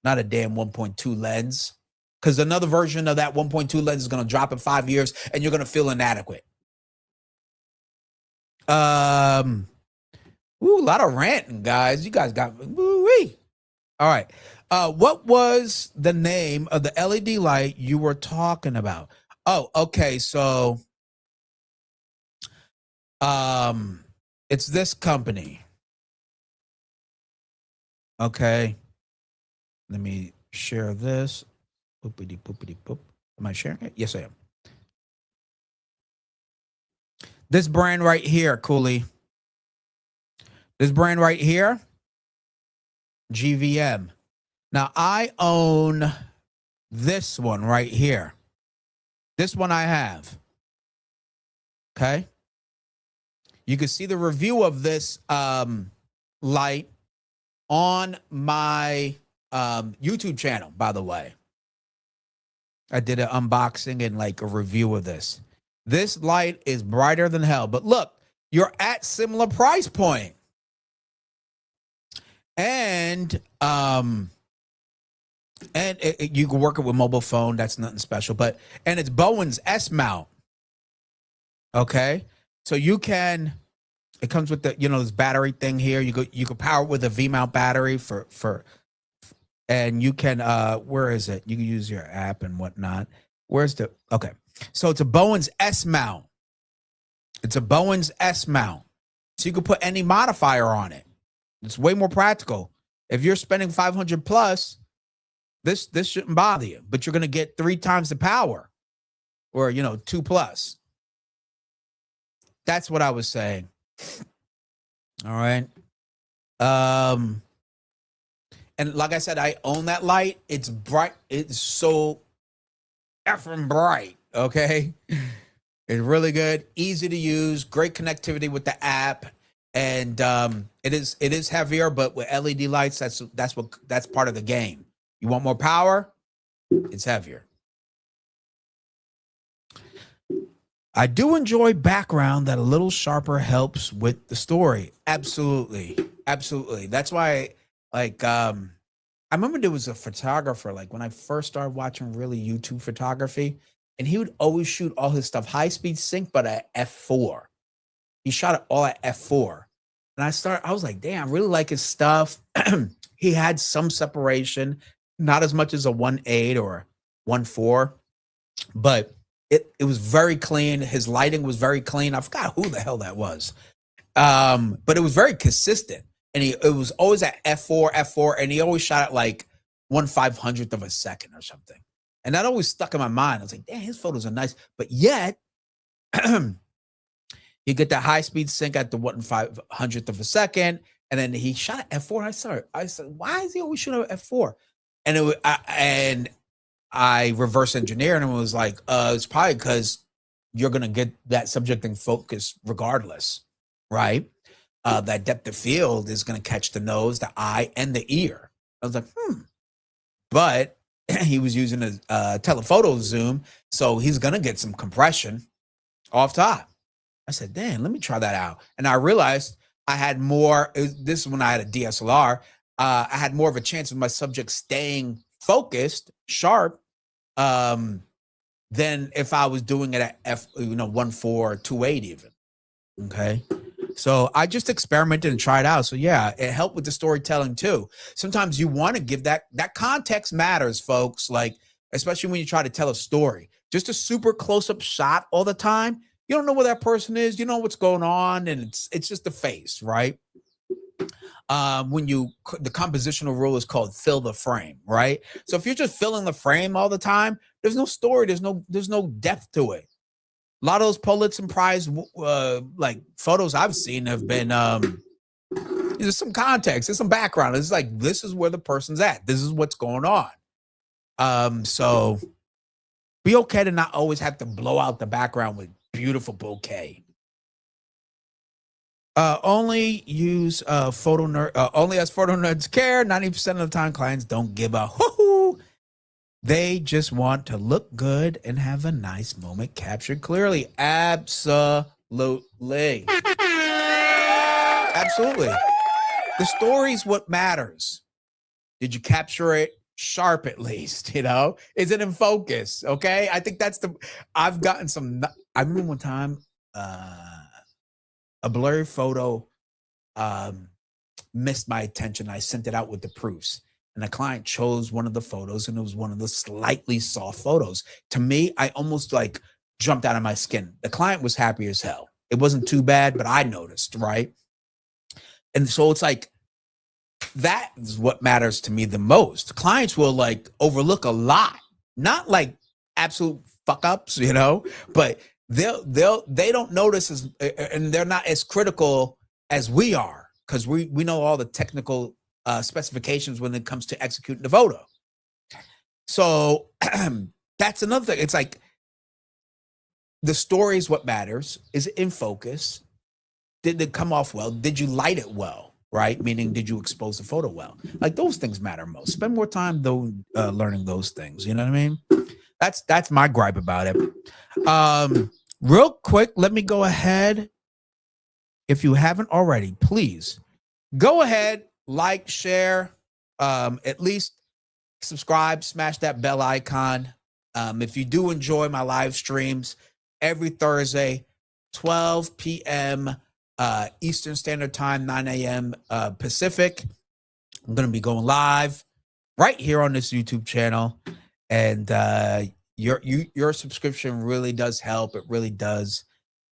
not a damn 1.2 lens. Because another version of that 1.2 lens is going to drop in 5 years, and you're going to feel inadequate. A lot of ranting, guys. You guys got woo-wee. All right. What was the name of the LED light you were talking about? Oh, okay. So, it's this company. Okay. Let me share this. Boopity boopity boop. Am I sharing it? Yes, I am. This brand right here, Cooley. This brand right here, GVM. Now, I own this one right here. This one I have. Okay. You can see the review of this light on my YouTube channel, by the way. I did an unboxing and like a review of this. This light is brighter than hell. But look, you're at similar price point. And you can work it with mobile phone. That's nothing special. And it's Bowen's S mount. Okay. So you can, it comes with the, this battery thing here. You can power it with a V mount battery and you can, where is it? You can use your app and whatnot. Okay. So it's a Bowen's S mount. It's a Bowen's S mount. So you can put any modifier on it. It's way more practical. If you're spending 500 plus, this shouldn't bother you, but you're going to get 3 times the power or, 2 plus. That's what I was saying. All right. And like I said, I own that light. It's bright. It's so effing bright. Okay. It's really good. Easy to use. Great connectivity with the app. And it is heavier, but with LED lights, that's part of the game. You want more power? It's heavier. I do enjoy background that a little sharper helps with the story. Absolutely. Absolutely. That's why, I remember there was a photographer, when I first started watching really YouTube photography, and he would always shoot all his stuff high-speed sync, but at f4. He shot it all at f4. And I was like, damn, I really like his stuff. He had some separation, not as much as a 1.8 or 1.4, but it was very clean. His lighting was very clean. I forgot who the hell that was. But it was very consistent. And it was always at f4, and he always shot at 1/500th of a second or something. And that always stuck in my mind. I was like, damn, his photos are nice. But yet, you get that high-speed sync at the 1/500th of a second, and then he shot at f4. I said, why is he always shooting at f4? And I reverse engineered and was like, it's probably because you're gonna get that subject in focus regardless, right? That depth of field is gonna catch the nose, the eye, and the ear. I was like, but he was using a telephoto zoom, so he's gonna get some compression off top. I said, damn, let me try that out. And I realized I had more, this is when I had a DSLR, I had more of a chance of my subject staying focused, sharp, than if I was doing it at 1.4 or 2.8 even. Okay. So I just experimented and tried out. So yeah, it helped with the storytelling too. Sometimes you want to give that context matters, folks. Like, especially when you try to tell a story, just a super close-up shot all the time. You don't know where that person is. You know what's going on. And it's just the face, right? The compositional rule is called fill the frame, right? So if you're just filling the frame all the time, there's no story. There's no depth to it. A lot of those Pulitzer Prize like photos I've seen have been there's some context, there's some background. It's like, this is where the person's at. This is what's going on. So be okay to not always have to blow out the background with beautiful bouquet. Only use photo nerd. Only as photo nerds care. 90% of the time, clients don't give a whoo. They just want to look good and have a nice moment captured clearly. Absolutely. Absolutely. The story's what matters. Did you capture it sharp at least? Is it in focus? Okay. I think I've gotten some. I remember one time a blurry photo missed my attention. I sent it out with the proofs. And the client chose one of the photos, and it was one of the slightly soft photos. To me, I almost like jumped out of my skin. The client was happy as hell. It wasn't too bad, but I noticed, right? And so it's like, that is what matters to me the most. Clients will like overlook a lot, not like absolute fuck ups, but they don't notice and they're not as critical as we are, because we know all the technical specifications when it comes to executing the photo. So that's another thing. It's like, the story is what matters. Is it in focus? Did it come off well? Did you light it well? Right? Meaning, did you expose the photo well? Like, those things matter most. Spend more time though learning those things. You know what I mean? That's my gripe about it. Real quick, let me go ahead. If you haven't already, please go ahead, like, share, at least subscribe, smash that bell icon. If you do enjoy my live streams every Thursday, 12 p.m. Eastern Standard Time, 9 a.m. Pacific, I'm going to be going live right here on this YouTube channel. And your subscription really does help. It really does.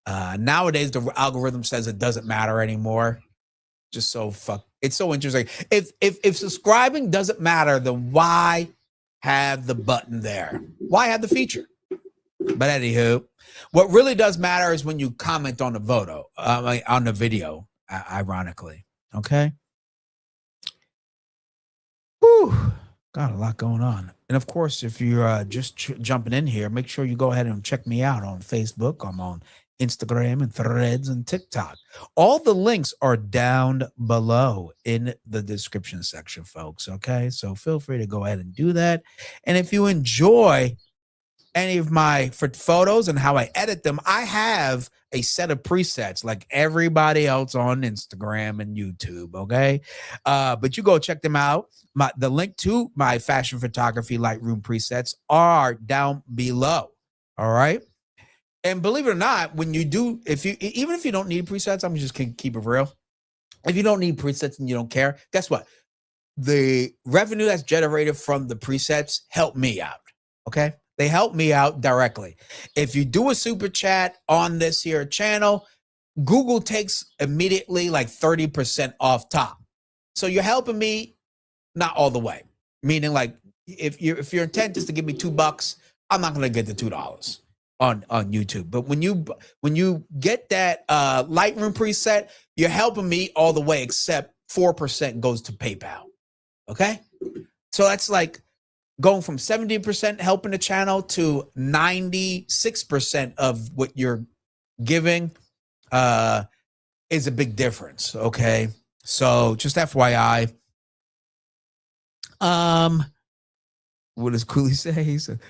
Nowadays, the algorithm says it doesn't matter anymore. Just it's so interesting. If subscribing doesn't matter, then why have the button there? Why have the feature? But anywho, what really does matter is when you comment on the on the video, ironically. Okay. Whew, got a lot going on. And of course, if you're just jumping in here, make sure you go ahead and check me out on Facebook. I'm on Instagram and Threads and TikTok. All the links are down below in the description section, folks. Okay. So feel free to go ahead and do that. And if you enjoy any of my photos and how I edit them, I have a set of presets like everybody else on Instagram and YouTube. Okay. But you go check them out. The link to my fashion photography Lightroom presets are down below. All right. And believe it or not, when you do, even if you don't need presets, I'm just gonna keep it real. If you don't need presets and you don't care, guess what? The revenue that's generated from the presets help me out. Okay. They help me out directly. If you do a super chat on this here channel, Google takes immediately like 30% off top. So you're helping me, not all the way. Meaning, like, if your intent is to give me $2, I'm not gonna get the $2 on YouTube. But when you get that Lightroom preset, you're helping me all the way, except 4% goes to PayPal. Okay. So that's like going from 70% helping the channel to 96% of what you're giving is a big difference. Okay. So just FYI. What does Cooley say? He said,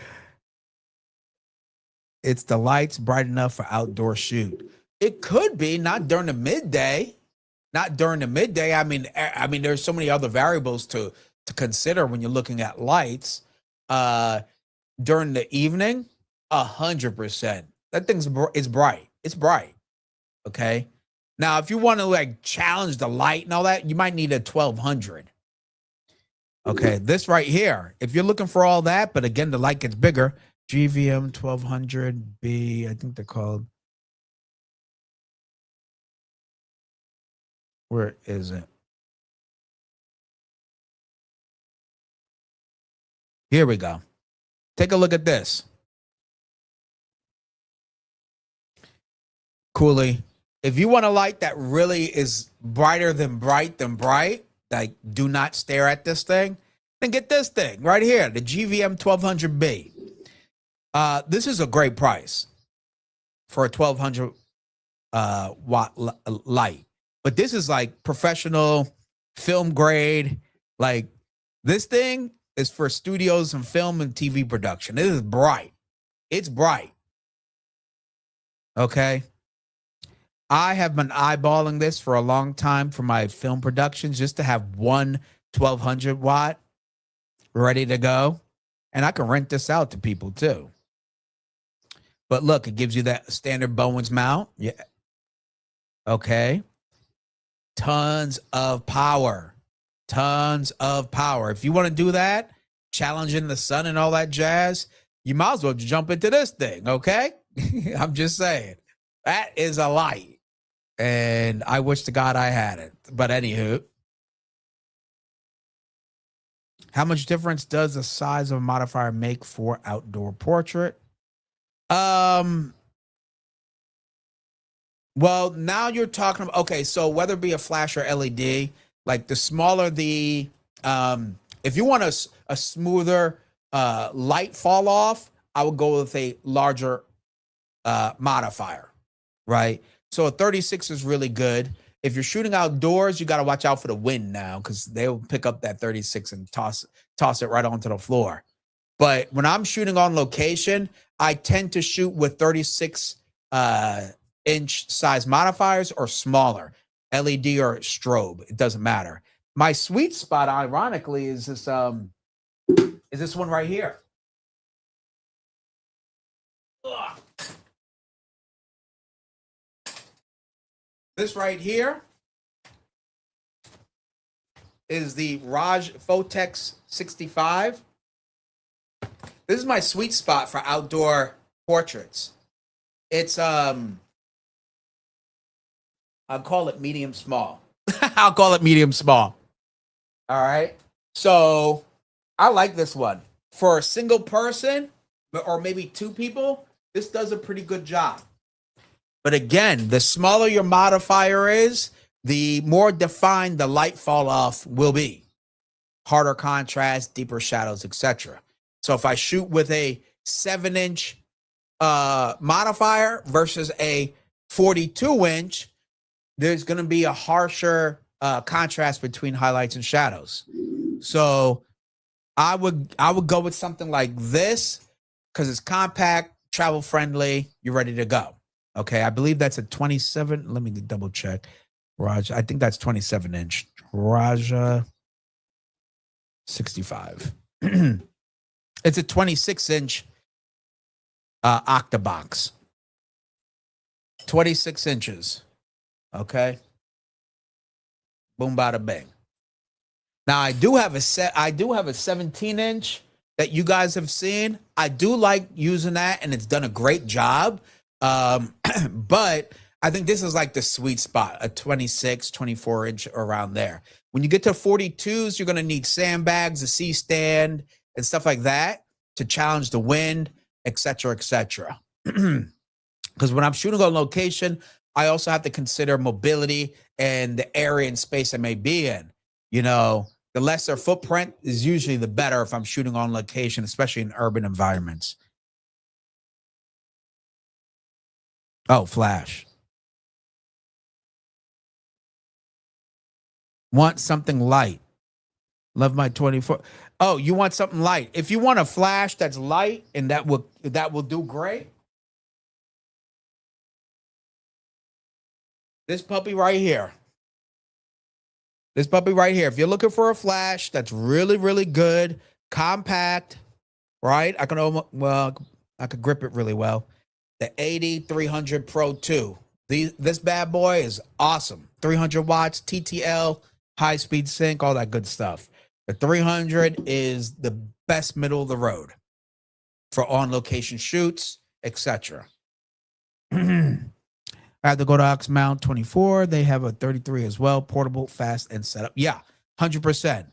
it's the lights bright enough for outdoor shoot. It could be, not during the midday. Not during the midday. I mean, there's so many other variables to consider when you're looking at lights. During the evening, 100%. That thing's is bright. It's bright. Okay. Now, if you want to like challenge the light and all that, you might need a 1200. Okay, this right here. If you're looking for all that, but again, the light gets bigger. GVM 1200B, I think they're called. Where is it? Here we go. Take a look at this. Cooley, if you want a light that really is brighter than bright, like do not stare at this thing, then get this thing right here, the GVM 1200B. This is a great price for a 1200 watt light. But this is like professional film grade. Like this thing is for studios and film and TV production. It is bright. It's bright. Okay. I have been eyeballing this for a long time for my film productions just to have one 1200 watt ready to go. And I can rent this out to people too. But look, it gives you that standard Bowens mount. Yeah. Okay. Tons of power. Tons of power. If you want to do that, challenging the sun and all that jazz, you might as well jump into this thing, okay? I'm just saying. That is a light. And I wish to God I had it. But anywho, how much difference does the size of a modifier make for outdoor portrait? Well, now you're talking about, okay, so whether it be a flash or LED, like the smaller the, if you want a smoother light fall off, I would go with a larger modifier, right? So a 36 is really good. If you're shooting outdoors, you got to watch out for the wind now because they'll pick up that 36 and toss it right onto the floor. But when I'm shooting on location, I tend to shoot with 36 inch size modifiers or smaller, LED or strobe. It doesn't matter. My sweet spot, ironically, is this one right here. Ugh. This right here is the Raj Photex 65. This is my sweet spot for outdoor portraits. It's I'll call it medium small. I'll call it medium small. All right. So I like this one. For a single person or maybe two people, this does a pretty good job. But again, the smaller your modifier is, the more defined the light fall off will be. Harder contrast, deeper shadows, etc. So if I shoot with a 7-inch modifier versus a 42-inch, there's going to be a harsher contrast between highlights and shadows. So I would go with something like this because it's compact, travel friendly. You're ready to go. Okay, I believe that's a 27. Let me double check. Raja, I think that's 27-inch. Raja 65. It's a 26-inch octabox. 26 inches. Okay. Boom, bada, bang. Now I do have a 17-inch that you guys have seen. I do like using that, and it's done a great job. But I think this is like the sweet spot, a 26, 24-inch around there. When you get to 42s, you're going to need sandbags, a C-stand, and stuff like that to challenge the wind, etc., etc. Because when I'm shooting on location, I also have to consider mobility and the area and space I may be in. You know, The lesser footprint is usually the better if I'm shooting on location, especially in urban environments. Oh, flash. Want something light. Love my 24. Oh, you want something light. If you want a flash that's light and that will do great. This puppy right here. This puppy right here. If you're looking for a flash that's really, really good, compact, right? I can I could grip it really well. The 80-300 Pro 2. This bad boy is awesome. 300 watts, TTL, high speed sync, all that good stuff. The 300 is the best middle of the road for on location shoots, etc. I have the Godox Mount 24. They have a 33 as well, portable, fast, and setup. Yeah, 100%.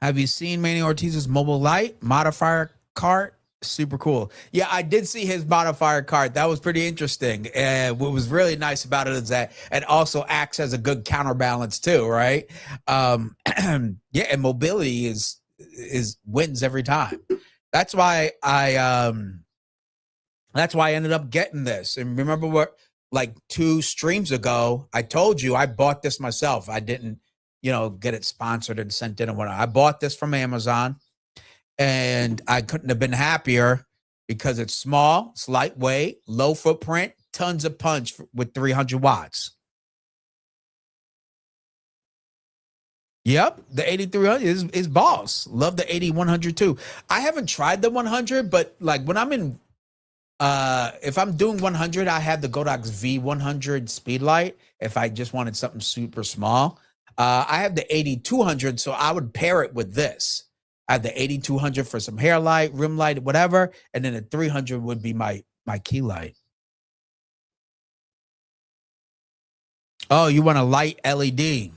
Have you seen Manny Ortiz's mobile light modifier cart? Super cool. Yeah, I did see his modifier cart. That was pretty interesting. And what was really nice about it is that it also acts as a good counterbalance too, right? Yeah, and mobility is wins every time. That's why I ended up getting this. And remember what, like 2 streams ago, I told you I bought this myself. I didn't, get it sponsored and sent in and whatnot. I bought this from Amazon and I couldn't have been happier because it's small, it's lightweight, low footprint, tons of punch with 300 watts. Yep, the 8300 is boss. Love the 8100 too. I haven't tried the 100, but like when I'm in if I'm doing 100, I have the Godox V100 Speedlight. If I just wanted something super small, I have the 8200, so I would pair it with this. I have the 8200 for some hair light, rim light, whatever, and then the 300 would be my key light. Oh, you want a light LED?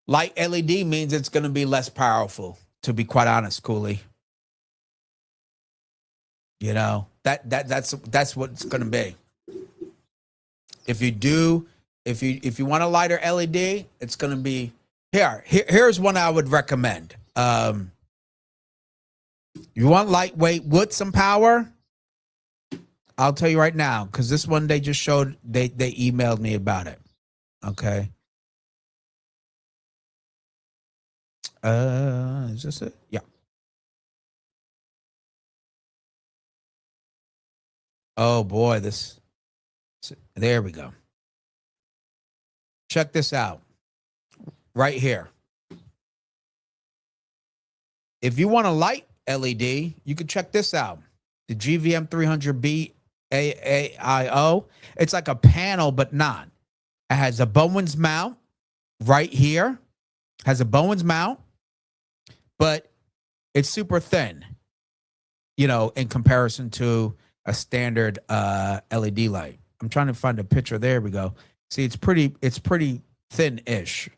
Light LED means it's going to be less powerful. To be quite honest, Cooley. That's what it's going to be. If you want a lighter LED, it's going to be here's one I would recommend. You want lightweight with some power? I'll tell you right now, because this one they just showed, they emailed me about it. Okay. Is this it? Yeah. Oh boy, there we go. Check this out. Right here. If you want a light LED, you can check this out. The GVM 300B AAIO. It's like a panel, but not. It has a Bowens mount right here. Has a Bowens mount, but it's super thin, in comparison to a standard LED light. I'm trying to find a picture. There we go. See, it's pretty thin-ish.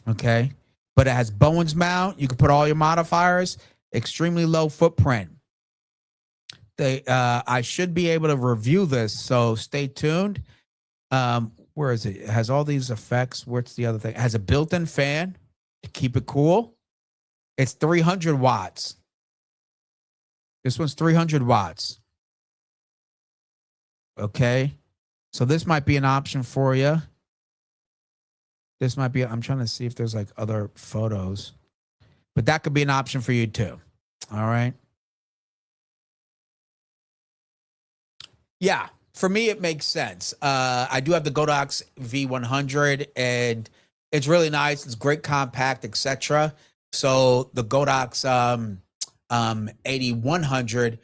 Okay. But it has Bowens mount. You can put all your modifiers. Extremely low footprint. I should be able to review this, so stay tuned. Where is it? It has all these effects. What's the other thing? It has a built-in fan to keep it cool. It's 300 watts. This one's 300 watts. Okay. So this might be an option for you. This might be, I'm trying to see if there's like other photos, but that could be an option for you too. All right. Yeah. For me, it makes sense. I do have the Godox V100 and it's really nice. It's great compact, etc. So the Godox 8100,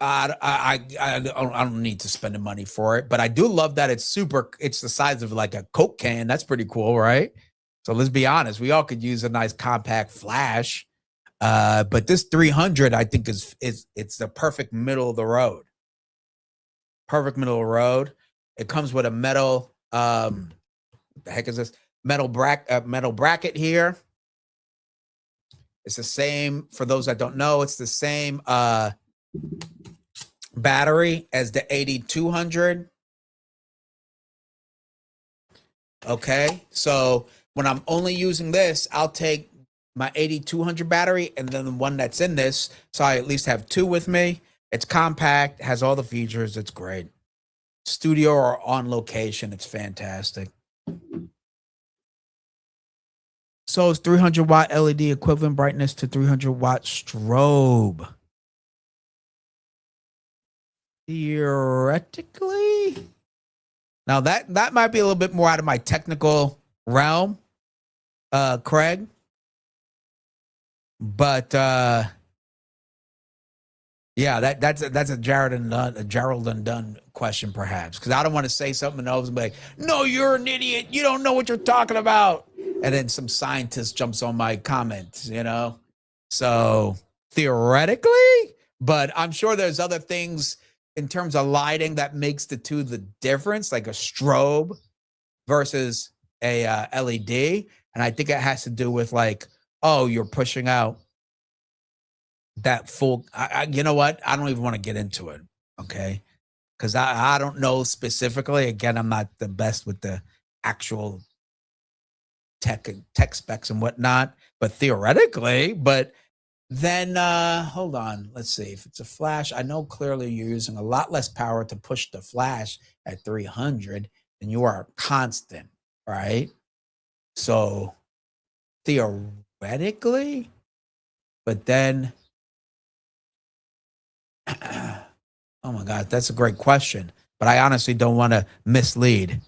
I don't need to spend the money for it, but I do love that it's the size of like a Coke can. That's pretty cool, right? So let's be honest, we all could use a nice compact flash. But this 300, I think it's the perfect middle of the road. Perfect middle of the road. It comes with a metal, what the heck is this? Metal bracket here. It's the same, for those that don't know, it's the same battery as the 8200. Okay. So when I'm only using this, I'll take my 8200 battery and then the one that's in this. So I at least have two with me. It's compact, has all the features. It's great. Studio or on location, it's fantastic. So it's 300 watt LED equivalent brightness to 300 watt strobe. Theoretically, now that might be a little bit more out of my technical realm, Craig. But yeah, that's a Gerald and Dunn question, perhaps, because I don't want to say something else and be like, "No, you're an idiot. You don't know what you're talking about," and then some scientist jumps on my comments, you know. So theoretically, but I'm sure there's other things in terms of lighting that makes the two the difference, like a strobe versus a LED, and I think it has to do with like, oh, you're pushing out that full. You know what? I don't even want to get into it. Okay, because I don't know specifically. Again, I'm not the best with the actual tech specs and whatnot, but theoretically. But then hold on, let's see. If it's a flash, I know clearly you're using a lot less power to push the flash at 300 than you are constant, right? So theoretically, but then oh my God, that's a great question. But I honestly don't want to mislead.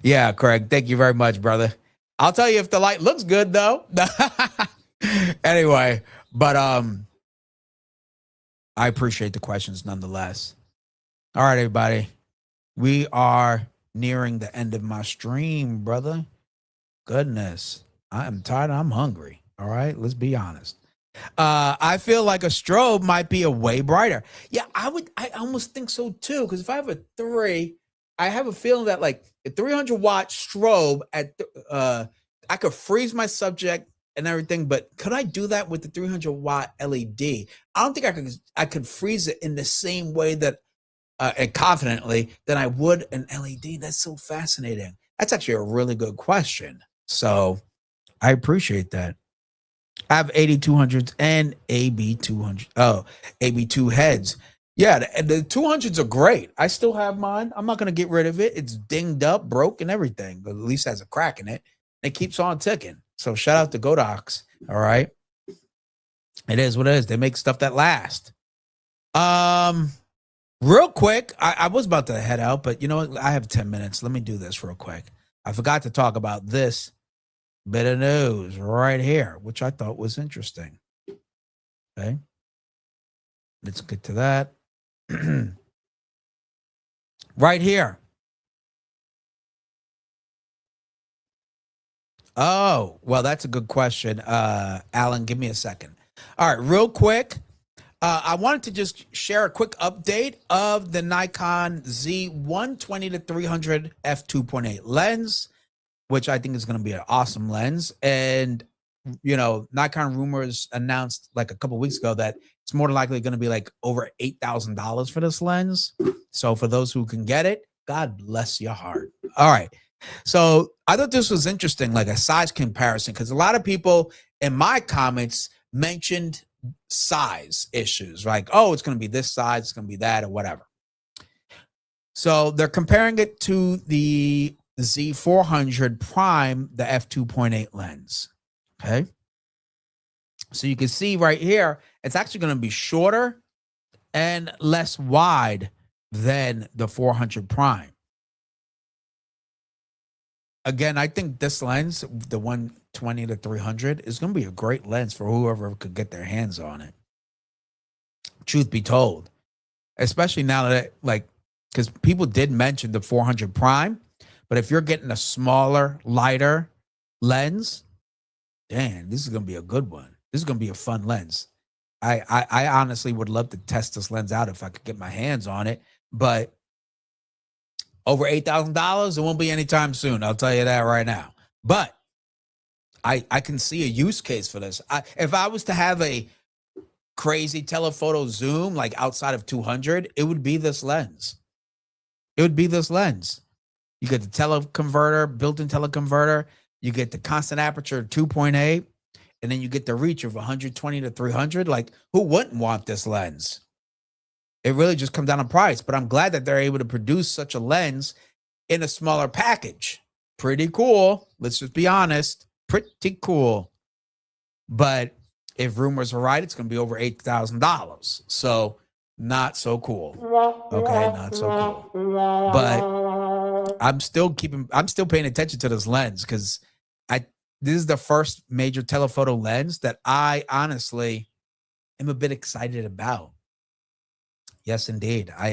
Yeah, Craig, thank you very much, brother. I'll tell you if the light looks good though. Anyway, but I appreciate the questions nonetheless. All right, everybody. We are nearing the end of my stream, brother. Goodness. I am tired. I'm hungry. All right, let's be honest. I feel like a strobe might be a way brighter. Yeah, I almost think so too. Because if I have a three, I have a feeling that like a 300 watt strobe I could freeze my subject and everything. But could I do that with the 300 watt LED? I don't think I could freeze it in the same way that and confidently than I would an LED. That's so fascinating. That's actually a really good question. So I appreciate that. I have 8200s and AB 200. Oh, AB2 heads. Yeah, the 200s are great. I still have mine. I'm not going to get rid of it. It's dinged up, broke, and everything, but at least has a crack in it. It keeps on ticking. So shout out to Godox. All right. It is what it is. They make stuff that lasts. Um, Real quick, I was about to head out, but you know what? I have 10 minutes. Let me do this real quick. I forgot to talk about this bit of news right here, which I thought was interesting. Okay. Let's get to that. Right here. Oh, well, that's a good question. Alan, give me a second. All right, real quick. I wanted to just share a quick update of the Nikon Z120 to 300 f2.8 lens, which I think is going to be an awesome lens. And, you know, Nikon rumors announced like a couple weeks ago that it's more than likely going to be like over $8,000 for this lens. So for those who can get it, God bless your heart. All right. So I thought this was interesting, like a size comparison, because a lot of people in my comments mentioned size issues, like, oh, it's going to be this size, it's going to be that, or whatever. So they're comparing it to the Z400 Prime, the f2.8 lens. Okay. So you can see right here, it's actually going to be shorter and less wide than the 400 Prime. Again, I think this lens, the 120 to 300, is going to be a great lens for whoever could get their hands on it. Truth be told, especially now that, like, because people did mention the 400 Prime, but if you're getting a smaller, lighter lens, damn, this is going to be a good one. This is going to be a fun lens. I honestly would love to test this lens out if I could get my hands on it, but over $8,000, it won't be anytime soon. I'll tell you that right now. But I can see a use case for this. If I was to have a crazy telephoto zoom like outside of 200, it would be this lens. It would be this lens. You get the teleconverter, built-in teleconverter. You get the constant aperture 2.8, and then you get the reach of 120 to 300. Like, who wouldn't want this lens? It really just comes down to price, but I'm glad that they're able to produce such a lens in a smaller package. Pretty cool. Let's just be honest. Pretty cool. But if rumors are right, it's going to be over $8,000. So not so cool. Okay, not so cool. But I'm still paying attention to this lens because this is the first major telephoto lens that I honestly am a bit excited about. Yes, indeed. I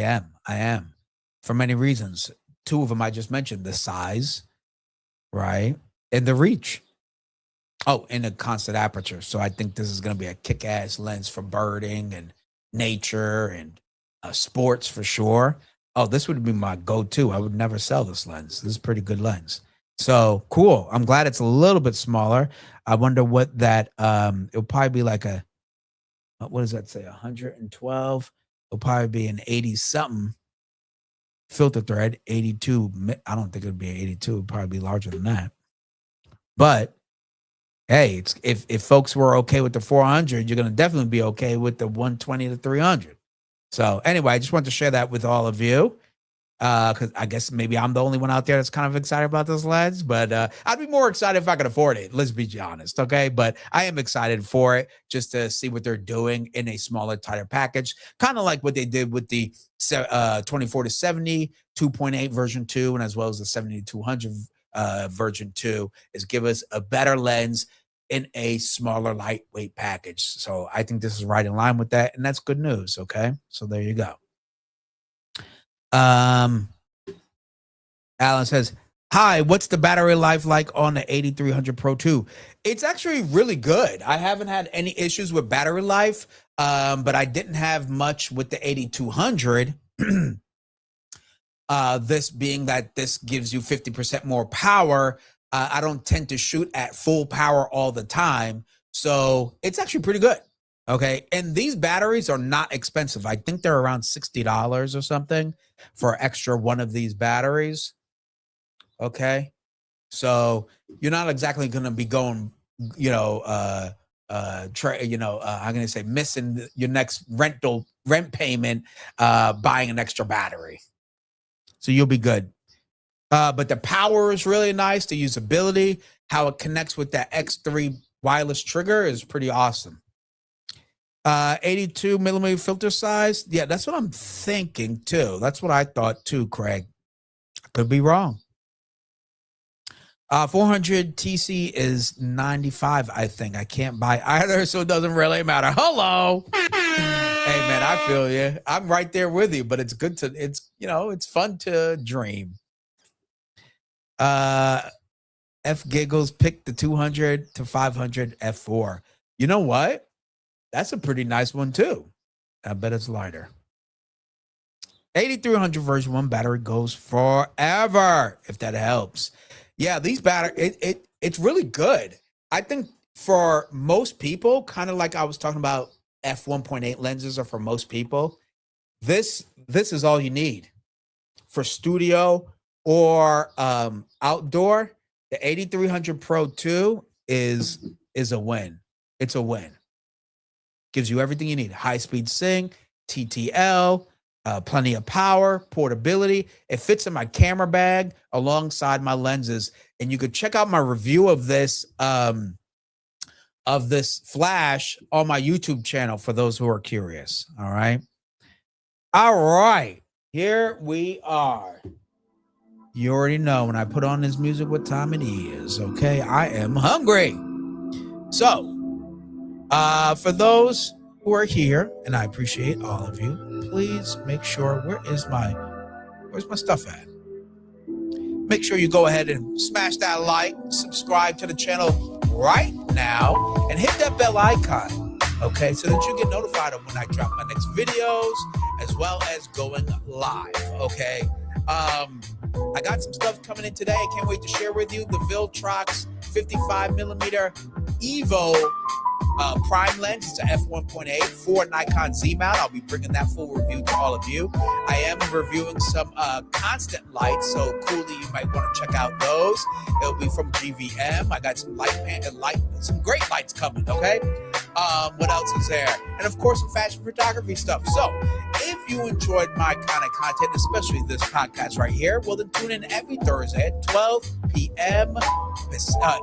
am. For many reasons. Two of them I just mentioned, the size, right? And the reach. Oh, and a constant aperture. So I think this is going to be a kick-ass lens for birding and nature and sports for sure. Oh, this would be my go-to. I would never sell this lens. This is a pretty good lens. So cool. I'm glad it's a little bit smaller. I wonder what that, it'll probably be like what does that say? 112. It'll probably be an 80 something filter thread, 82. I don't think it would be an 82. It would probably be larger than that. But hey, it's if folks were okay with the 400, you're going to definitely be okay with the 120 to 300. So anyway, I just wanted to share that with all of you. Because I guess maybe I'm the only one out there that's kind of excited about this lens, but I'd be more excited if I could afford it. Let's be honest, okay? But I am excited for it just to see what they're doing in a smaller, tighter package, kind of like what they did with the 24 to 70 2.8 version 2, and as well as the 70 to 200 version 2, is give us a better lens in a smaller, lightweight package. So I think this is right in line with that, and that's good news. Okay, so there you go. Alan says, hi, what's the battery life like on the 8300 Pro 2? It's actually really good. I haven't had any issues with battery life, but I didn't have much with the 8200. This being that this gives you 50% more power. I don't tend to shoot at full power all the time, so it's actually pretty good. Okay, and these batteries are not expensive. I think they're around $60 or something for extra one of these batteries. Okay, so you're not exactly going to be going, I'm going to say missing your next rent payment, buying an extra battery. So you'll be good. But the power is really nice. The usability, how it connects with that X3 wireless trigger is pretty awesome. 82 millimeter filter size. Yeah, that's what I'm thinking too. That's what I thought too, Craig. Could be wrong. 400 TC is 95, I think. I can't buy either, so it doesn't really matter. Hello. Hey man, I feel you. I'm right there with you, but it's good to, it's fun to dream. F Giggles picked the 200 to 500 F4. You know what? That's a pretty nice one too. I bet it's lighter. 8300 version 1 battery goes forever, if that helps. Yeah, these batteries, it's really good. I think for most people, kind of like I was talking about f1.8 lenses are for most people, this is all you need. For studio or outdoor, the 8300 Pro 2 is a win. It's a win. Gives you everything you need. High-speed sync, TTL, plenty of power, portability. It fits in my camera bag alongside my lenses. And you could check out my review of this flash on my YouTube channel for those who are curious. All right. All right. Here we are. You already know when I put on this music what time it is. Okay. I am hungry. So, for those who are here, and I appreciate all of you, please make sure, where's my stuff at? Make sure you go ahead and smash that like, subscribe to the channel right now, and hit that bell icon, okay, so that you get notified of when I drop my next videos, as well as going live, okay? I got some stuff coming in today. I can't wait to share with you the Viltrox 55mm Evo Prime lens, it's a f1.8 for Nikon Z mount. I'll be bringing that full review to all of you. I am reviewing some constant lights, so coolly you might want to check out those. It'll be from GVM. I got some some great lights coming. Okay. What else is there? And of course, some fashion photography stuff. So if you enjoyed my kind of content, especially this podcast right here, well, then tune in every Thursday at 12 p.m.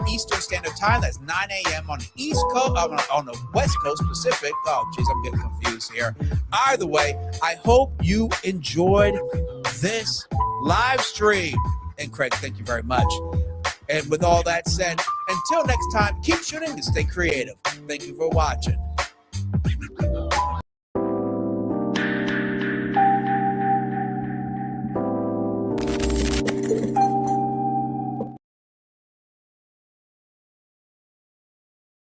Eastern Standard Time. That's 9 a.m. on the East Coast, on the West Coast Pacific. Oh, geez, I'm getting confused here. Either way, I hope you enjoyed this live stream. And Craig, thank you very much. And with all that said, until next time, keep shooting and stay creative. Thank you for watching.